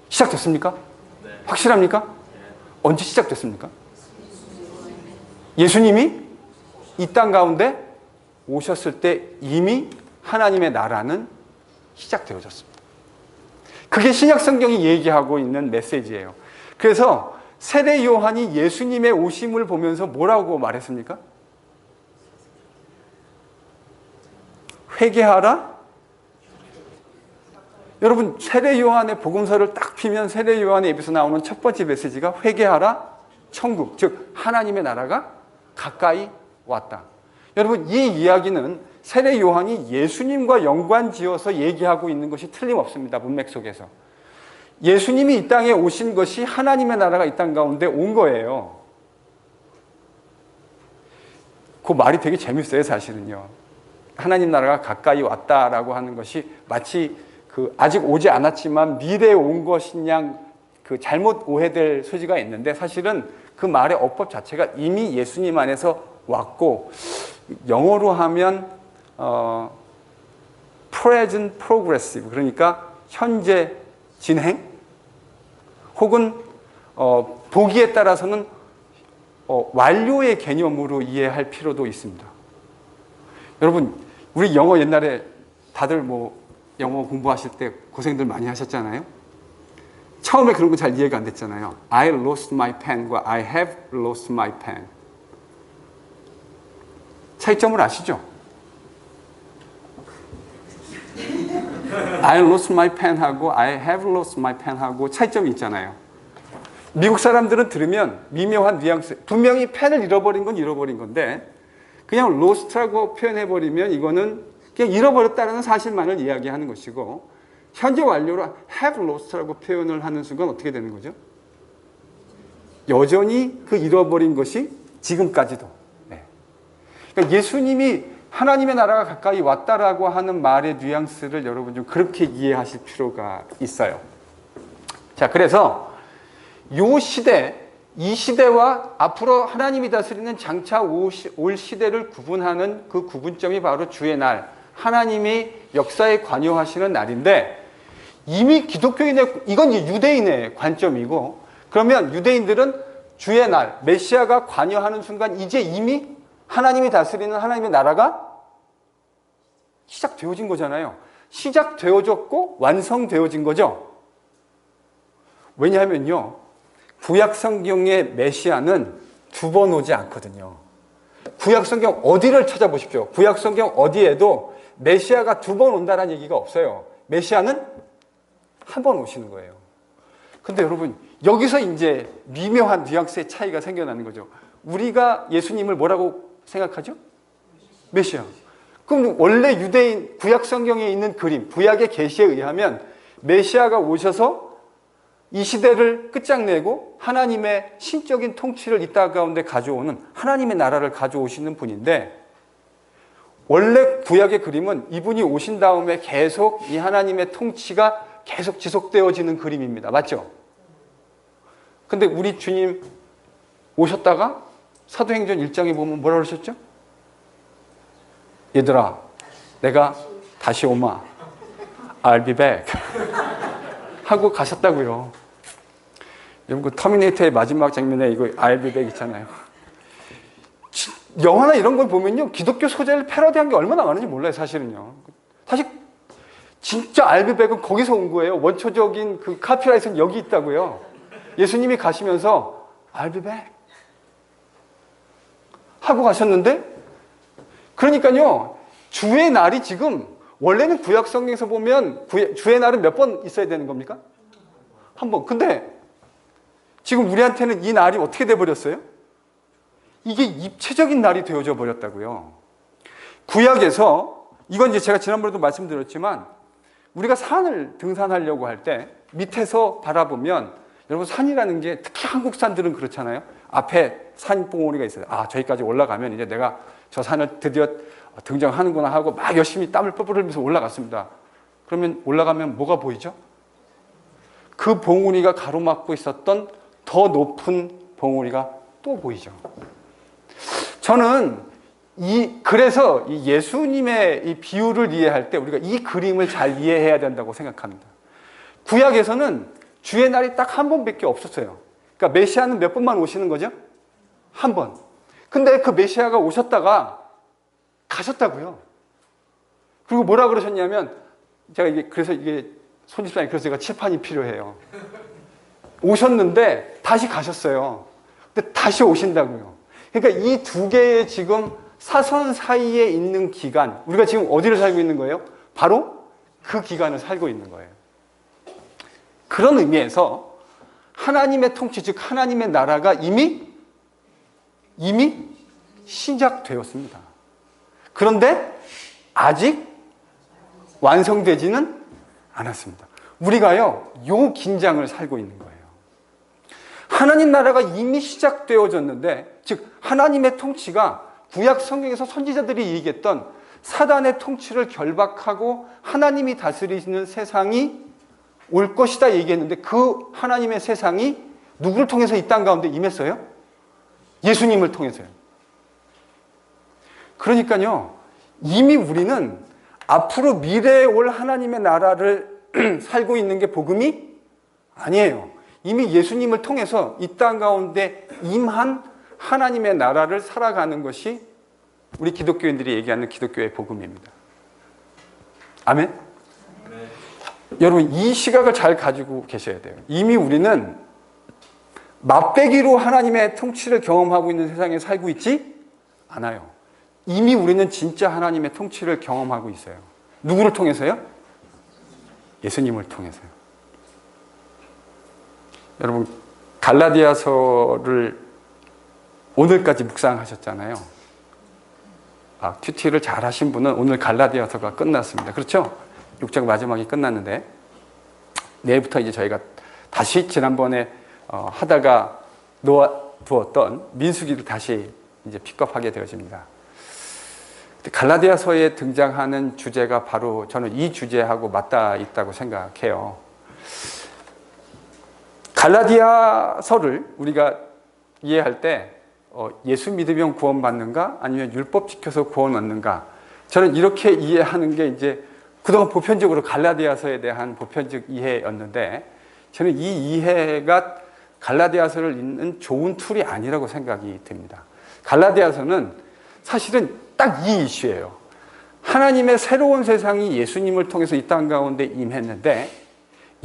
시작됐습니까? 확실합니까? 언제 시작됐습니까? 예수님이 이 땅 가운데 오셨을 때 이미 하나님의 나라는 시작되어졌습니다. 그게 신약 성경이 얘기하고 있는 메시지예요. 그래서 세례 요한이 예수님의 오심을 보면서 뭐라고 말했습니까? 회개하라. 여러분, 세례 요한의 복음서를 딱 피면 세례 요한의 입에서 나오는 첫 번째 메시지가 회개하라, 천국, 즉 하나님의 나라가 가까이 왔다. 여러분, 이 이야기는 세례 요한이 예수님과 연관지어서 얘기하고 있는 것이 틀림없습니다. 문맥 속에서. 예수님이 이 땅에 오신 것이 하나님의 나라가 이 땅 가운데 온 거예요. 그 말이 되게 재밌어요, 사실은요. 하나님 나라가 가까이 왔다라고 하는 것이 마치 아직 오지 않았지만 미래에 온 것인 양 잘못 오해될 소지가 있는데 사실은 그 말의 어법 자체가 이미 예수님 안에서 왔고, 영어로 하면 present progressive, 그러니까 현재 진행, 혹은 보기에 따라서는 완료의 개념으로 이해할 필요도 있습니다. 여러분, 우리 영어 옛날에 다들 뭐 영어 공부하실 때 고생들 많이 하셨잖아요. 처음에 그런 거 잘 이해가 안 됐잖아요. I lost my pen과 I have lost my pen. 차이점을 아시죠? I lost my pen하고 I have lost my pen하고 차이점이 있잖아요. 미국 사람들은 들으면 미묘한 뉘앙스, 분명히 펜을 잃어버린 건 잃어버린 건데 그냥 lost라고 표현해버리면 이거는 그냥 잃어버렸다는 사실만을 이야기하는 것이고, 현재 완료로 have lost라고 표현을 하는 순간 어떻게 되는 거죠? 여전히 그 잃어버린 것이 지금까지도. 네. 그러니까 예수님이 하나님의 나라가 가까이 왔다라고 하는 말의 뉘앙스를 여러분 좀 그렇게 이해하실 필요가 있어요. 자, 그래서 요 시대, 이 시대와 앞으로 하나님이 다스리는 장차 올 시대를 구분하는 그 구분점이 바로 주의 날, 하나님이 역사에 관여하시는 날인데, 이미 기독교인의, 이건 이제 유대인의 관점이고, 그러면 유대인들은 주의 날, 메시아가 관여하는 순간 이제 이미 하나님이 다스리는 하나님의 나라가 시작되어진 거잖아요. 시작되어졌고 완성되어진 거죠. 왜냐하면요, 구약 성경의 메시아는 두 번 오지 않거든요. 구약 성경 어디를 찾아보십시오. 구약 성경 어디에도 메시아가 두 번 온다는 얘기가 없어요. 메시아는 한 번 오시는 거예요. 근데 여러분, 여기서 이제 미묘한 뉘앙스의 차이가 생겨나는 거죠. 우리가 예수님을 뭐라고 생각하죠? 메시아. 그럼 원래 유대인 구약 성경에 있는 그림, 구약의 계시에 의하면 메시아가 오셔서 이 시대를 끝장내고 하나님의 신적인 통치를 이 땅 가운데 가져오는, 하나님의 나라를 가져오시는 분인데, 원래 구약의 그림은 이분이 오신 다음에 계속 이 하나님의 통치가 계속 지속되어지는 그림입니다. 맞죠? 근데 우리 주님 오셨다가 사도행전 1장에 보면 뭐라 그러셨죠? 얘들아, 내가 다시 오마. I'll be back. 하고 가셨다고요. 여러분, 그 터미네이터의 마지막 장면에 이거 I'll be back 있잖아요. 영화나 이런 걸 보면요, 기독교 소재를 패러디한 게 얼마나 많은지 몰라요, 사실은요. 사실 진짜 I'll be back은 거기서 온 거예요. 원초적인 그 카피라이트는 여기 있다고요. 예수님이 가시면서 I'll be back 하고 가셨는데, 그러니까요, 주의 날이 지금, 원래는 구약 성경에서 보면 주의 날은 몇 번 있어야 되는 겁니까? 한 번. 근데 지금 우리한테는 이 날이 어떻게 돼버렸어요? 이게 입체적인 날이 되어져 버렸다고요. 구약에서, 이건 이제 제가 지난번에도 말씀드렸지만, 우리가 산을 등산하려고 할 때 밑에서 바라보면, 여러분, 산이라는 게 특히 한국 산들은 그렇잖아요. 앞에 산봉우리가 있어요. 아, 저기까지 올라가면 이제 내가 저 산을 드디어 등장하는구나 하고 막 열심히 땀을 뻘뻘 흘리면서 올라갔습니다. 그러면 올라가면 뭐가 보이죠? 그 봉우리가 가로막고 있었던 더 높은 봉우리가 또 보이죠. 저는 그래서 이 예수님의 이 비유를 이해할 때 우리가 이 그림을 잘 이해해야 된다고 생각합니다. 구약에서는 주의 날이 딱 한 번밖에 없었어요. 그러니까 메시아는 몇 번만 오시는 거죠? 한 번. 근데 그 메시아가 오셨다가 가셨다고요. 그리고 뭐라 그러셨냐면, 제가 그래서 손집사님, 그래서 제가 칠판이 필요해요. 오셨는데 다시 가셨어요. 근데 다시 오신다고요. 그러니까 이 두 개의 지금 사선 사이에 있는 기간, 우리가 지금 어디를 살고 있는 거예요? 바로 그 기간을 살고 있는 거예요. 그런 의미에서 하나님의 통치, 즉 하나님의 나라가 이미 시작되었습니다. 그런데 아직 완성되지는 않았습니다. 우리가요, 요 긴장을 살고 있는 거예요. 하나님 나라가 이미 시작되어졌는데, 즉 하나님의 통치가 구약 성경에서 선지자들이 얘기했던 사단의 통치를 결박하고 하나님이 다스리시는 세상이 올 것이다 얘기했는데, 그 하나님의 세상이 누구를 통해서 이 땅 가운데 임했어요? 예수님을 통해서요. 그러니까요, 이미 우리는 앞으로 미래에 올 하나님의 나라를 살고 있는 게 복음이 아니에요. 이미 예수님을 통해서 이 땅 가운데 임한 하나님의 나라를 살아가는 것이 우리 기독교인들이 얘기하는 기독교의 복음입니다. 아멘? 네. 여러분, 이 시각을 잘 가지고 계셔야 돼요. 이미 우리는 맛배기로 하나님의 통치를 경험하고 있는 세상에 살고 있지 않아요. 이미 우리는 진짜 하나님의 통치를 경험하고 있어요. 누구를 통해서요? 예수님을 통해서요. 여러분, 갈라디아서를 오늘까지 묵상하셨잖아요. 큐티를 잘 하신 분은 오늘 갈라디아서가 끝났습니다. 그렇죠? 6장 마지막이 끝났는데 내일부터 이제 저희가 다시 지난번에 하다가 놓아두었던 민수기를 다시 이제 픽업하게 되어집니다. 갈라디아서에 등장하는 주제가 바로 저는 이 주제하고 맞닿아 있다고 생각해요. 갈라디아서를 우리가 이해할 때 예수 믿으면 구원받는가? 아니면 율법 지켜서 구원 얻는가? 저는 이렇게 이해하는 게 이제 그동안 보편적으로 갈라디아서에 대한 보편적 이해였는데 저는 이 이해가 갈라디아서를 읽는 좋은 툴이 아니라고 생각이 듭니다. 갈라디아서는 사실은 딱 이 이슈예요. 하나님의 새로운 세상이 예수님을 통해서 이 땅 가운데 임했는데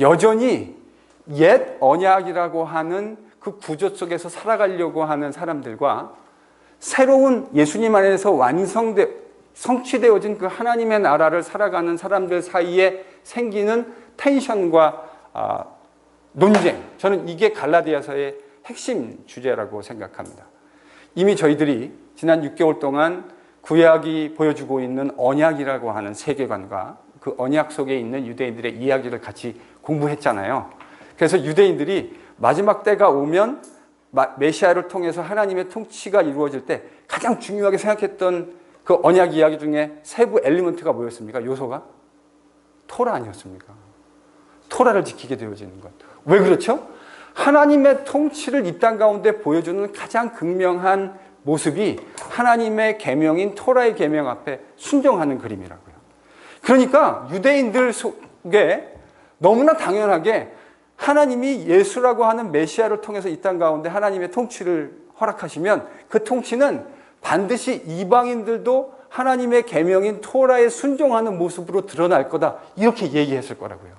여전히 옛 언약이라고 하는 그 구조 속에서 살아가려고 하는 사람들과 새로운 예수님 안에서 성취되어진 그 하나님의 나라를 살아가는 사람들 사이에 생기는 텐션과 논쟁, 저는 이게 갈라디아서의 핵심 주제라고 생각합니다. 이미 저희들이 지난 6개월 동안 구약이 보여주고 있는 언약이라고 하는 세계관과 그 언약 속에 있는 유대인들의 이야기를 같이 공부했잖아요. 그래서 유대인들이 마지막 때가 오면 메시아를 통해서 하나님의 통치가 이루어질 때 가장 중요하게 생각했던 그 언약 이야기 중에 세부 엘리먼트가 뭐였습니까? 요소가? 토라 아니었습니까? 토라를 지키게 되어지는 것. 왜 그렇죠? 하나님의 통치를 이 땅 가운데 보여주는 가장 극명한 모습이 하나님의 계명인 토라의 계명 앞에 순종하는 그림이라고요. 그러니까 유대인들 속에 너무나 당연하게 하나님이 예수라고 하는 메시아를 통해서 이 땅 가운데 하나님의 통치를 허락하시면 그 통치는 반드시 이방인들도 하나님의 계명인 토라에 순종하는 모습으로 드러날 거다. 이렇게 얘기했을 거라고요.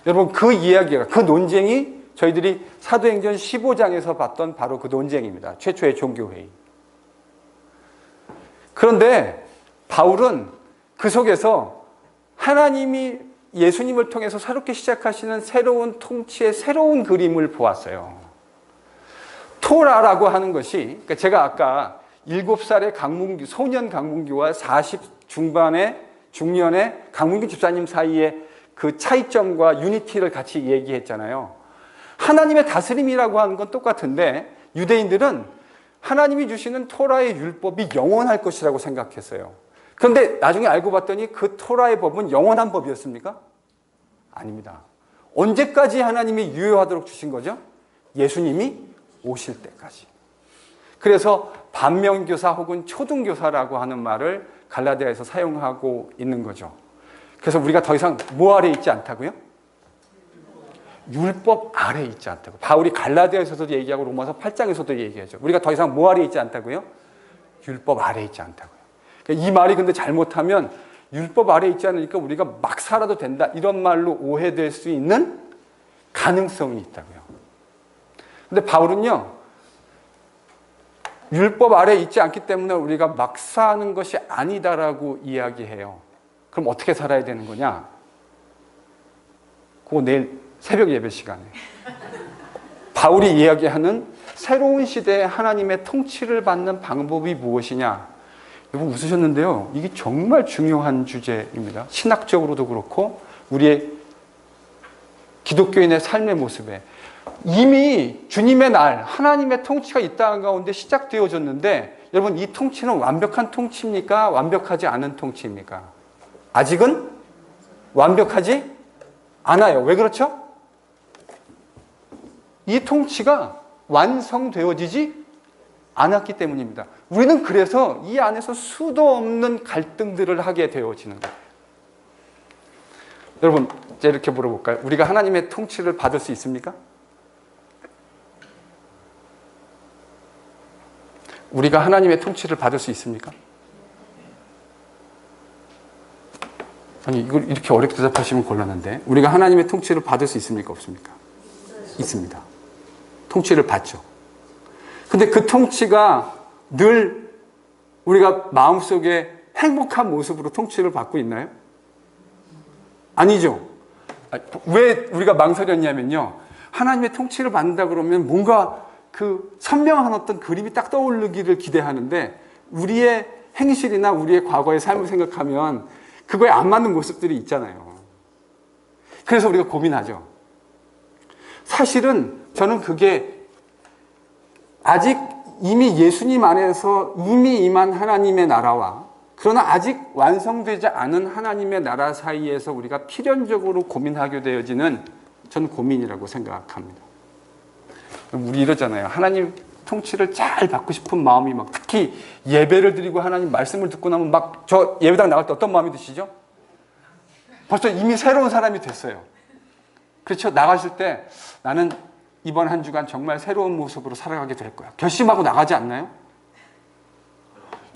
여러분, 그 이야기가, 그 논쟁이 저희들이 사도행전 15장에서 봤던 바로 그 논쟁입니다. 최초의 종교회의. 그런데 바울은 그 속에서 하나님이 예수님을 통해서 새롭게 시작하시는 새로운 통치의 새로운 그림을 보았어요. 토라라고 하는 것이, 그러니까 제가 아까 7살의 강문규, 소년 강문규와 40 중년의 강문규 집사님 사이의 그 차이점과 유니티를 같이 얘기했잖아요. 하나님의 다스림이라고 하는 건 똑같은데 유대인들은 하나님이 주시는 토라의 율법이 영원할 것이라고 생각했어요. 그런데 나중에 알고 봤더니 그 토라의 법은 영원한 법이었습니까? 아닙니다. 언제까지 하나님이 유효하도록 주신 거죠? 예수님이 오실 때까지. 그래서 반면교사 혹은 초등교사라고 하는 말을 갈라디아에서 사용하고 있는 거죠. 그래서 우리가 더 이상 뭐 아래 있지 않다고요? 율법 아래 있지 않다고. 바울이 갈라디아에서도 얘기하고 로마서 8장에서도 얘기하죠. 우리가 더 이상 뭐 아래 있지 않다고요? 율법 아래 있지 않다고요. 그러니까 이 말이 근데 잘못하면 율법 아래 있지 않으니까 우리가 막 살아도 된다, 이런 말로 오해될 수 있는 가능성이 있다고요. 근데 바울은요, 율법 아래 있지 않기 때문에 우리가 막 사는 것이 아니다라고 이야기해요. 그럼 어떻게 살아야 되는 거냐? 그거 내일 새벽 예배 시간에 바울이 이야기하는 새로운 시대에 하나님의 통치를 받는 방법이 무엇이냐? 여러분 웃으셨는데요. 이게 정말 중요한 주제입니다. 신학적으로도 그렇고 우리의 기독교인의 삶의 모습에 이미 주님의 날, 하나님의 통치가 이 땅 가운데 시작되어졌는데 여러분 이 통치는 완벽한 통치입니까? 완벽하지 않은 통치입니까? 아직은 완벽하지 않아요. 왜 그렇죠? 이 통치가 완성되어지지 않았기 때문입니다. 우리는 그래서 이 안에서 수도 없는 갈등들을 하게 되어지는 거예요. 여러분, 이제 이렇게 물어볼까요? 우리가 하나님의 통치를 받을 수 있습니까? 우리가 하나님의 통치를 받을 수 있습니까? 아니, 이걸 이렇게 어렵게 대답하시면 곤란한데, 우리가 하나님의 통치를 받을 수 있습니까? 없습니까? 있습니다. 통치를 받죠. 근데 그 통치가 늘 우리가 마음속에 행복한 모습으로 통치를 받고 있나요? 아니죠. 왜 우리가 망설였냐면요, 하나님의 통치를 받는다 그러면 뭔가 그 선명한 어떤 그림이 딱 떠오르기를 기대하는데, 우리의 행실이나 우리의 과거의 삶을 생각하면 그거에 안 맞는 모습들이 있잖아요. 그래서 우리가 고민하죠. 사실은 저는 그게 아직 이미 예수님 안에서 이미 임한 하나님의 나라와, 그러나 아직 완성되지 않은 하나님의 나라 사이에서 우리가 필연적으로 고민하게 되어지는, 저는 고민이라고 생각합니다. 우리 이러잖아요. 하나님 통치를 잘 받고 싶은 마음이 막, 특히 예배를 드리고 하나님 말씀을 듣고 나면 막, 저 예배당 나갈 때 어떤 마음이 드시죠? 벌써 이미 새로운 사람이 됐어요. 그렇죠? 나가실 때 나는 이번 한 주간 정말 새로운 모습으로 살아가게 될 거야, 결심하고 나가지 않나요?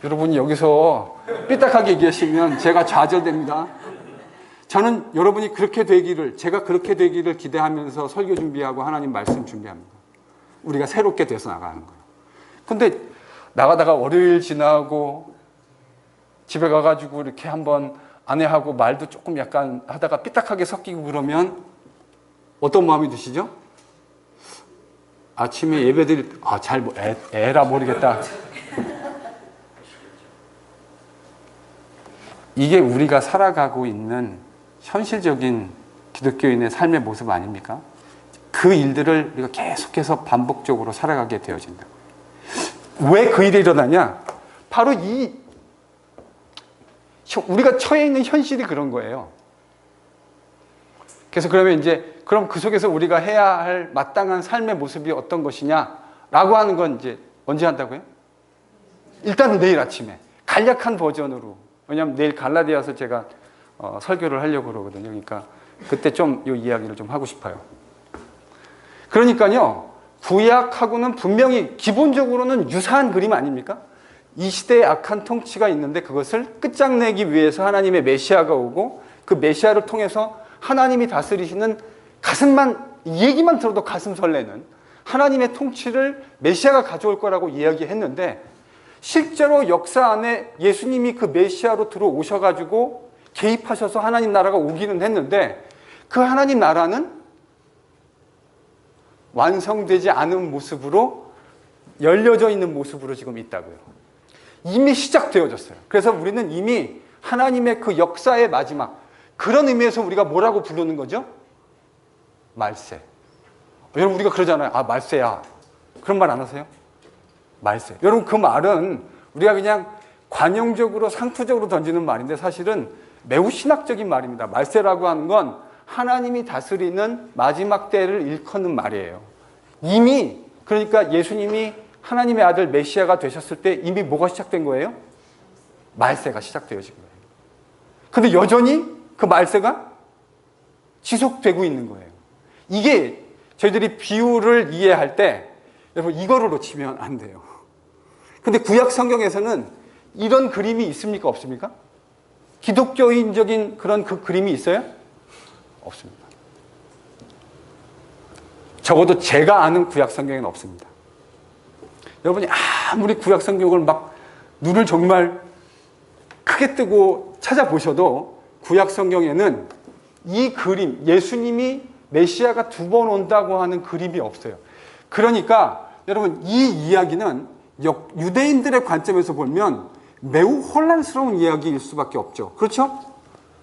여러분이 여기서 삐딱하게 얘기하시면 제가 좌절됩니다. 저는 여러분이 그렇게 되기를, 제가 그렇게 되기를 기대하면서 설교 준비하고 하나님 말씀 준비합니다. 우리가 새롭게 돼서 나가는 거예요. 근데 나가다가 월요일 지나고 집에 가가지고 이렇게 한번 아내하고 말도 조금 약간 하다가 삐딱하게 섞이고 그러면 어떤 마음이 드시죠? 아침에 예배 드릴 때, 에라 모르겠다. 이게 우리가 살아가고 있는 현실적인 기독교인의 삶의 모습 아닙니까? 그 일들을 우리가 계속해서 반복적으로 살아가게 되어진다. 왜 그 일이 일어나냐? 바로 우리가 처해 있는 현실이 그런 거예요. 그래서 그러면 그럼 그 속에서 우리가 해야 할 마땅한 삶의 모습이 어떤 것이냐라고 하는 건 이제 언제 한다고요? 일단은 내일 아침에 간략한 버전으로. 왜냐하면 내일 갈라디아서 제가 설교를 하려고 그러거든요. 그러니까 그때 좀 이 이야기를 좀 하고 싶어요. 그러니까요, 구약하고는 분명히 기본적으로는 유사한 그림 아닙니까? 이 시대에 악한 통치가 있는데 그것을 끝장내기 위해서 하나님의 메시아가 오고, 그 메시아를 통해서 하나님이 다스리시는, 얘기만 들어도 가슴 설레는 하나님의 통치를 메시아가 가져올 거라고 이야기했는데, 실제로 역사 안에 예수님이 그 메시아로 들어오셔가지고 개입하셔서 하나님 나라가 오기는 했는데, 그 하나님 나라는 완성되지 않은 모습으로, 열려져 있는 모습으로 지금 있다고요. 이미 시작되어졌어요. 그래서 우리는 이미 하나님의 그 역사의 마지막, 그런 의미에서 우리가 뭐라고 부르는 거죠? 말세. 여러분, 우리가 그러잖아요. 말세야. 그런 말 안 하세요? 말세. 여러분, 그 말은 우리가 그냥 관용적으로 상투적으로 던지는 말인데 사실은 매우 신학적인 말입니다. 말세라고 하는 건 하나님이 다스리는 마지막 때를 일컫는 말이에요. 이미, 그러니까 예수님이 하나님의 아들 메시아가 되셨을 때 이미 뭐가 시작된 거예요? 말세가 시작되어진 거예요. 근데 여전히 그 말세가 지속되고 있는 거예요. 이게 저희들이 비유를 이해할 때, 여러분, 이거를 놓치면 안 돼요. 근데 구약 성경에서는 이런 그림이 있습니까? 없습니까? 기독교인적인 그런 그 그림이 있어요? 없습니다. 적어도 제가 아는 구약 성경에는 없습니다. 여러분이 아무리 구약 성경을 막 눈을 정말 크게 뜨고 찾아보셔도 구약 성경에는 이 그림, 예수님이 메시아가 2번 온다고 하는 그림이 없어요. 그러니까 여러분, 이 이야기는 유대인들의 관점에서 보면 매우 혼란스러운 이야기일 수밖에 없죠. 그렇죠?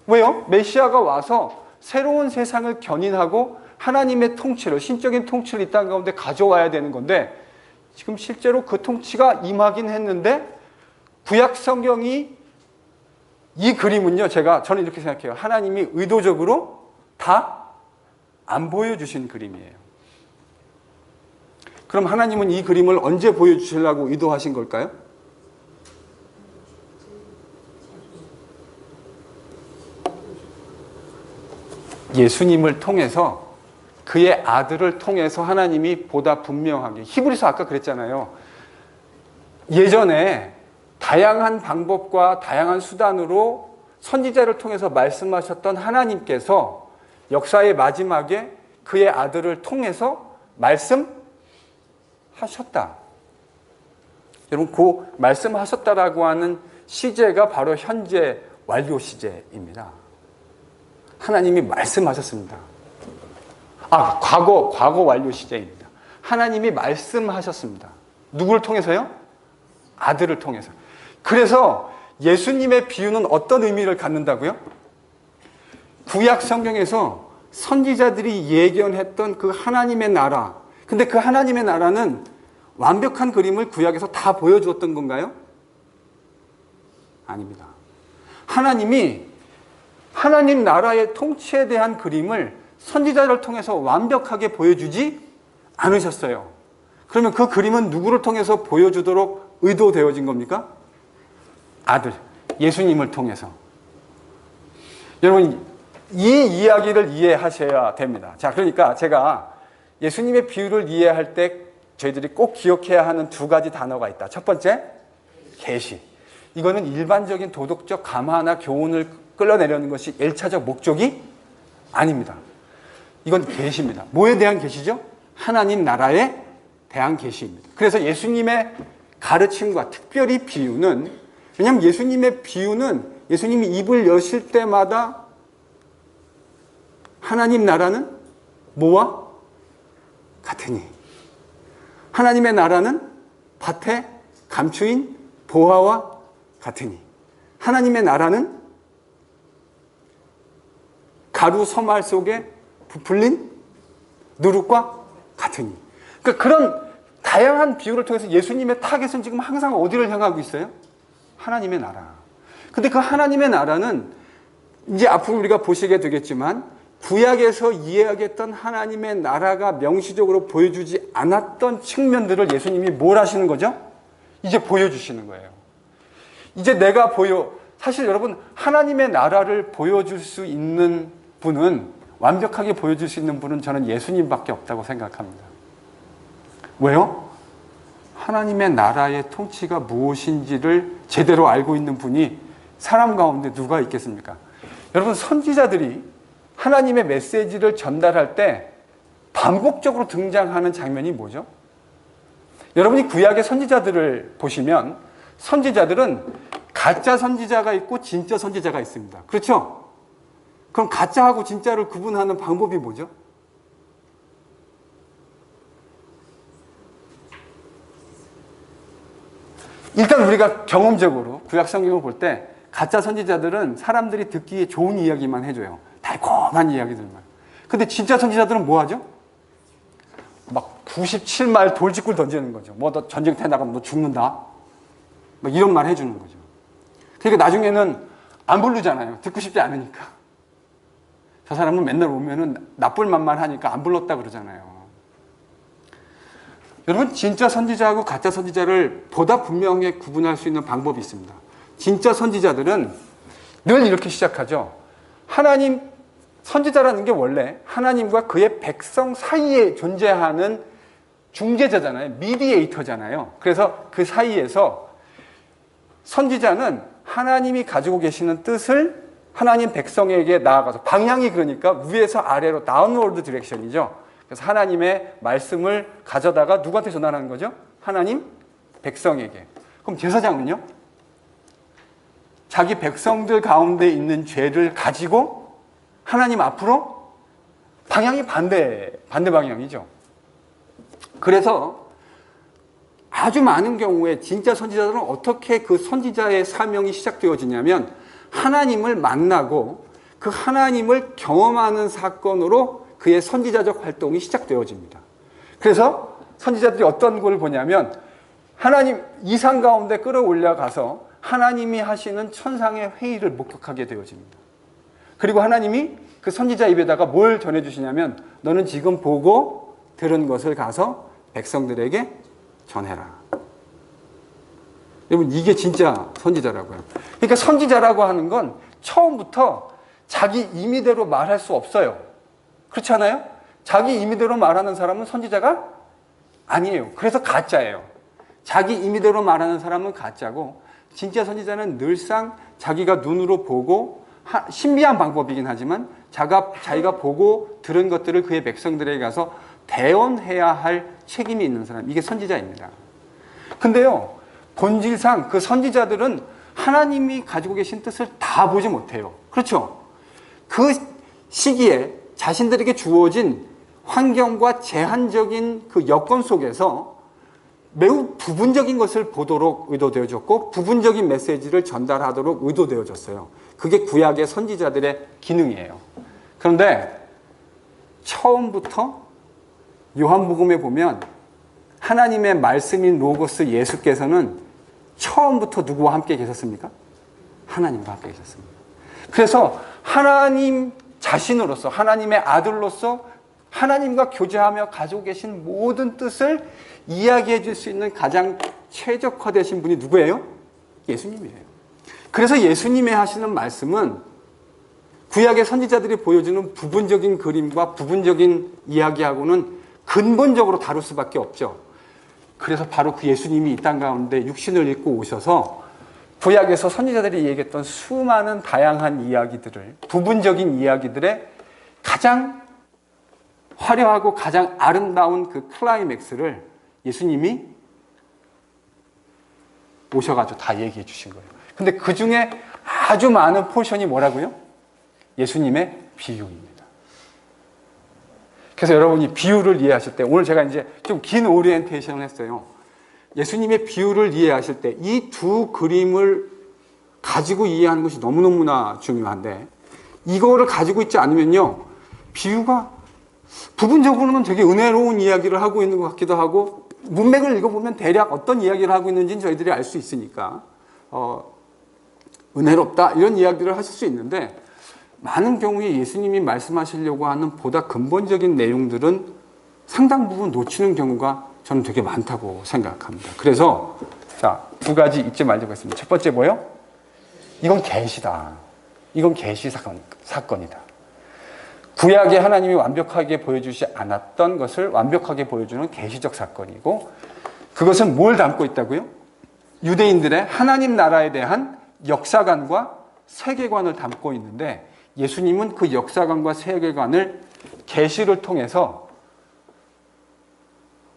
왜요? 메시아가 와서 새로운 세상을 견인하고 하나님의 통치를, 신적인 통치를 이 땅 가운데 가져와야 되는 건데, 지금 실제로 그 통치가 임하긴 했는데, 구약 성경이 이 그림은요, 저는 이렇게 생각해요. 하나님이 의도적으로 다 안 보여주신 그림이에요. 그럼 하나님은 이 그림을 언제 보여주시려고 의도하신 걸까요? 예수님을 통해서, 그의 아들을 통해서 하나님이 보다 분명하게, 히브리서 아까 그랬잖아요. 예전에 다양한 방법과 다양한 수단으로 선지자를 통해서 말씀하셨던 하나님께서 역사의 마지막에 그의 아들을 통해서 말씀하셨다. 여러분, 그 말씀하셨다라고 하는 시제가 바로 현재 완료 시제입니다. 하나님이 말씀하셨습니다. 과거 완료 시제입니다. 하나님이 말씀하셨습니다. 누구를 통해서요? 아들을 통해서. 그래서 예수님의 비유는 어떤 의미를 갖는다고요? 구약 성경에서 선지자들이 예견했던 그 하나님의 나라. 근데 그 하나님의 나라는 완벽한 그림을 구약에서 다 보여주었던 건가요? 아닙니다. 하나님이 하나님 나라의 통치에 대한 그림을 선지자를 통해서 완벽하게 보여주지 않으셨어요. 그러면 그 그림은 누구를 통해서 보여주도록 의도되어진 겁니까? 아들, 예수님을 통해서. 여러분, 이 이야기를 이해하셔야 됩니다. 자, 그러니까 제가 예수님의 비유를 이해할 때 저희들이 꼭 기억해야 하는 두 가지 단어가 있다. 첫 번째, 계시. 이거는 일반적인 도덕적 감화나 교훈을 끌어내려는 것이 1차적 목적이 아닙니다. 이건 계시입니다. 뭐에 대한 계시죠? 하나님 나라에 대한 계시입니다. 그래서 예수님의 가르침과 특별히 비유는, 왜냐하면 예수님의 비유는 예수님이 입을 여실 때마다 하나님 나라는 뭐와 같으니, 하나님의 나라는 밭에 감추인 보화와 같으니, 하나님의 나라는 가루 서말 속에 부풀린 누룩과 같으니. 그러니까 그런 다양한 비유를 통해서 예수님의 타겟은 지금 항상 어디를 향하고 있어요? 하나님의 나라. 근데 그 하나님의 나라는 이제 앞으로 우리가 보시게 되겠지만 구약에서 이야기했던 하나님의 나라가 명시적으로 보여주지 않았던 측면들을 예수님이 뭘 하시는 거죠? 이제 보여주시는 거예요. 이제 내가 사실 여러분, 하나님의 나라를 보여줄 수 있는 분은, 완벽하게 보여줄 수 있는 분은 저는 예수님밖에 없다고 생각합니다. 왜요? 하나님의 나라의 통치가 무엇인지를 제대로 알고 있는 분이 사람 가운데 누가 있겠습니까? 여러분, 선지자들이 하나님의 메시지를 전달할 때 반복적으로 등장하는 장면이 뭐죠? 여러분이 구약의 선지자들을 보시면 선지자들은 가짜 선지자가 있고 진짜 선지자가 있습니다. 그렇죠? 그럼 가짜하고 진짜를 구분하는 방법이 뭐죠? 일단 우리가 경험적으로 구약 성경을 볼 때 가짜 선지자들은 사람들이 듣기에 좋은 이야기만 해줘요. 달콤한 이야기들만. 근데 진짜 선지자들은 뭐 하죠? 막 97말 돌직구를 던지는 거죠. 뭐 너 전쟁터에 나가면 너 죽는다. 막 이런 말 해주는 거죠. 그러니까 나중에는 안 부르잖아요. 듣고 싶지 않으니까. 저 사람은 맨날 오면은 나쁠 말만 하니까 안 불렀다 그러잖아요. 여러분, 진짜 선지자하고 가짜 선지자를 보다 분명하게 구분할 수 있는 방법이 있습니다. 진짜 선지자들은 늘 이렇게 시작하죠. 하나님, 선지자라는 게 원래 하나님과 그의 백성 사이에 존재하는 중재자잖아요. 미디에이터잖아요. 그래서 그 사이에서 선지자는 하나님이 가지고 계시는 뜻을 하나님 백성에게 나아가서, 방향이 그러니까 위에서 아래로 다운워드 디렉션이죠. 그래서 하나님의 말씀을 가져다가 누구한테 전하는 거죠? 하나님 백성에게. 그럼 제사장은요? 자기 백성들 가운데 있는 죄를 가지고 하나님 앞으로, 방향이 반대 방향이죠. 그래서 아주 많은 경우에 진짜 선지자들은 어떻게 그 선지자의 사명이 시작되어지냐면 하나님을 만나고 그 하나님을 경험하는 사건으로 그의 선지자적 활동이 시작되어집니다. 그래서 선지자들이 어떤 걸 보냐면 하나님 이상 가운데 끌어올려가서 하나님이 하시는 천상의 회의를 목격하게 되어집니다. 그리고 하나님이 그 선지자 입에다가 뭘 전해주시냐면 너는 지금 보고 들은 것을 가서 백성들에게 전해라. 여러분, 이게 진짜 선지자라고요. 그러니까 선지자라고 하는 건 처음부터 자기 임의대로 말할 수 없어요. 그렇지 않아요? 자기 임의대로 말하는 사람은 선지자가 아니에요. 그래서 가짜예요. 자기 임의대로 말하는 사람은 가짜고 진짜 선지자는 늘상 자기가 눈으로 보고 신비한 방법이긴 하지만 자기가 보고 들은 것들을 그의 백성들에게 가서 대언해야 할 책임이 있는 사람, 이게 선지자입니다. 근데요, 본질상 그 선지자들은 하나님이 가지고 계신 뜻을 다 보지 못해요. 그렇죠? 그 시기에 자신들에게 주어진 환경과 제한적인 그 여건 속에서 매우 부분적인 것을 보도록 의도되어졌고 부분적인 메시지를 전달하도록 의도되어졌어요. 그게 구약의 선지자들의 기능이에요. 그런데 처음부터 요한복음에 보면 하나님의 말씀인 로고스 예수께서는 처음부터 누구와 함께 계셨습니까? 하나님과 함께 계셨습니다. 그래서 하나님 자신으로서, 하나님의 아들로서 하나님과 교제하며 가지고 계신 모든 뜻을 이야기해 줄 수 있는 가장 최적화되신 분이 누구예요? 예수님이에요. 그래서 예수님의 하시는 말씀은 구약의 선지자들이 보여주는 부분적인 그림과 부분적인 이야기하고는 근본적으로 다룰 수밖에 없죠. 그래서 바로 그 예수님이 이 땅 가운데 육신을 입고 오셔서 구약에서 선지자들이 얘기했던 수많은 다양한 이야기들을, 부분적인 이야기들의 가장 화려하고 가장 아름다운 그 클라이맥스를 예수님이 오셔가지고 다 얘기해 주신 거예요. 근데 그 중에 아주 많은 포션이 뭐라고요? 예수님의 비유입니다. 그래서 여러분이 비유를 이해하실 때, 오늘 제가 이제 좀 긴 오리엔테이션을 했어요. 예수님의 비유를 이해하실 때 이 두 그림을 가지고 이해하는 것이 너무너무나 중요한데, 이거를 가지고 있지 않으면요, 비유가 부분적으로는 되게 은혜로운 이야기를 하고 있는 것 같기도 하고, 문맥을 읽어보면 대략 어떤 이야기를 하고 있는지는 저희들이 알 수 있으니까 은혜롭다 이런 이야기를 하실 수 있는데, 많은 경우에 예수님이 말씀하시려고 하는 보다 근본적인 내용들은 상당 부분 놓치는 경우가 저는 되게 많다고 생각합니다. 그래서 자, 두 가지 잊지 말자고 했습니다. 첫 번째 뭐요? 이건 계시다. 이건 계시 사건이다. 구약에 하나님이 완벽하게 보여주지 않았던 것을 완벽하게 보여주는 계시적 사건이고, 그것은 뭘 담고 있다고요? 유대인들의 하나님 나라에 대한 역사관과 세계관을 담고 있는데, 예수님은 그 역사관과 세계관을 계시를 통해서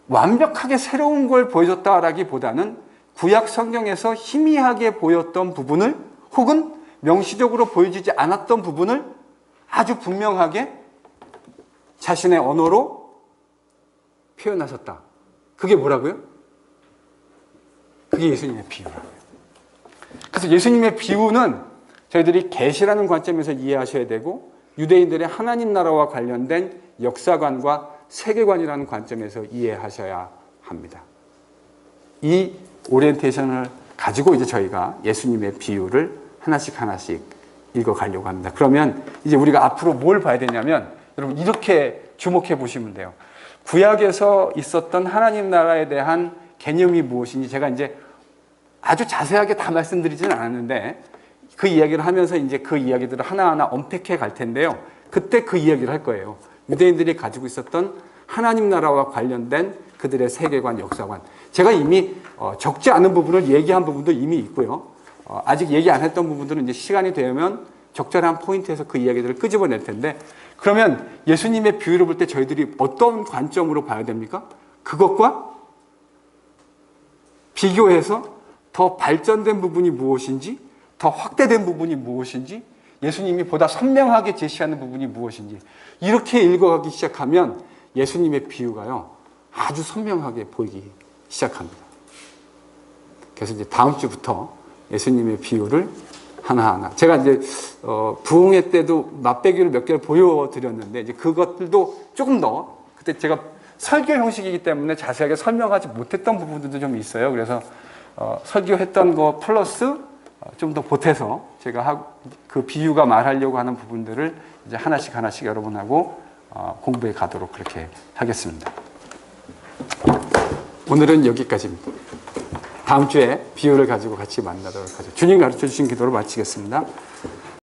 완벽하게 새로운 걸 보여줬다라기보다는 구약 성경에서 희미하게 보였던 부분을, 혹은 명시적으로 보여지지 않았던 부분을 아주 분명하게 자신의 언어로 표현하셨다. 그게 뭐라고요? 그게 예수님의 비유라고요. 그래서 예수님의 비유는 저희들이 계시라는 관점에서 이해하셔야 되고, 유대인들의 하나님 나라와 관련된 역사관과 세계관이라는 관점에서 이해하셔야 합니다. 이 오리엔테이션을 가지고 이제 저희가 예수님의 비유를 하나씩 읽어가려고 합니다. 그러면 이제 우리가 앞으로 뭘 봐야 되냐면, 여러분 이렇게 주목해 보시면 돼요. 구약에서 있었던 하나님 나라에 대한 개념이 무엇인지 제가 이제 아주 자세하게 다 말씀드리지는 않았는데, 그 이야기를 하면서 이제 그 이야기들을 하나하나 언팩해 갈 텐데요. 그때 그 이야기를 할 거예요. 유대인들이 가지고 있었던 하나님 나라와 관련된 그들의 세계관, 역사관. 제가 이미 적지 않은 부분을 얘기한 부분도 이미 있고요. 아직 얘기 안 했던 부분들은 이제 시간이 되면 적절한 포인트에서 그 이야기들을 끄집어낼 텐데, 그러면 예수님의 비유를 볼 때 저희들이 어떤 관점으로 봐야 됩니까? 그것과 비교해서 더 발전된 부분이 무엇인지, 더 확대된 부분이 무엇인지, 예수님이 보다 선명하게 제시하는 부분이 무엇인지, 이렇게 읽어가기 시작하면 예수님의 비유가요, 아주 선명하게 보이기 시작합니다. 그래서 이제 다음 주부터 예수님의 비유를 하나하나, 제가 이제 부흥회 때도 맛배기를 몇 개를 보여드렸는데, 이제 그것들도 조금 더, 그때 제가 설교 형식이기 때문에 자세하게 설명하지 못했던 부분들도 좀 있어요. 그래서 설교했던 거 플러스 좀 더 보태서 제가 그 비유가 말하려고 하는 부분들을 이제 하나씩 여러분하고 공부해 가도록 그렇게 하겠습니다. 오늘은 여기까지입니다. 다음 주에 비유를 가지고 같이 만나도록 하죠. 주님 가르쳐 주신 기도로 마치겠습니다.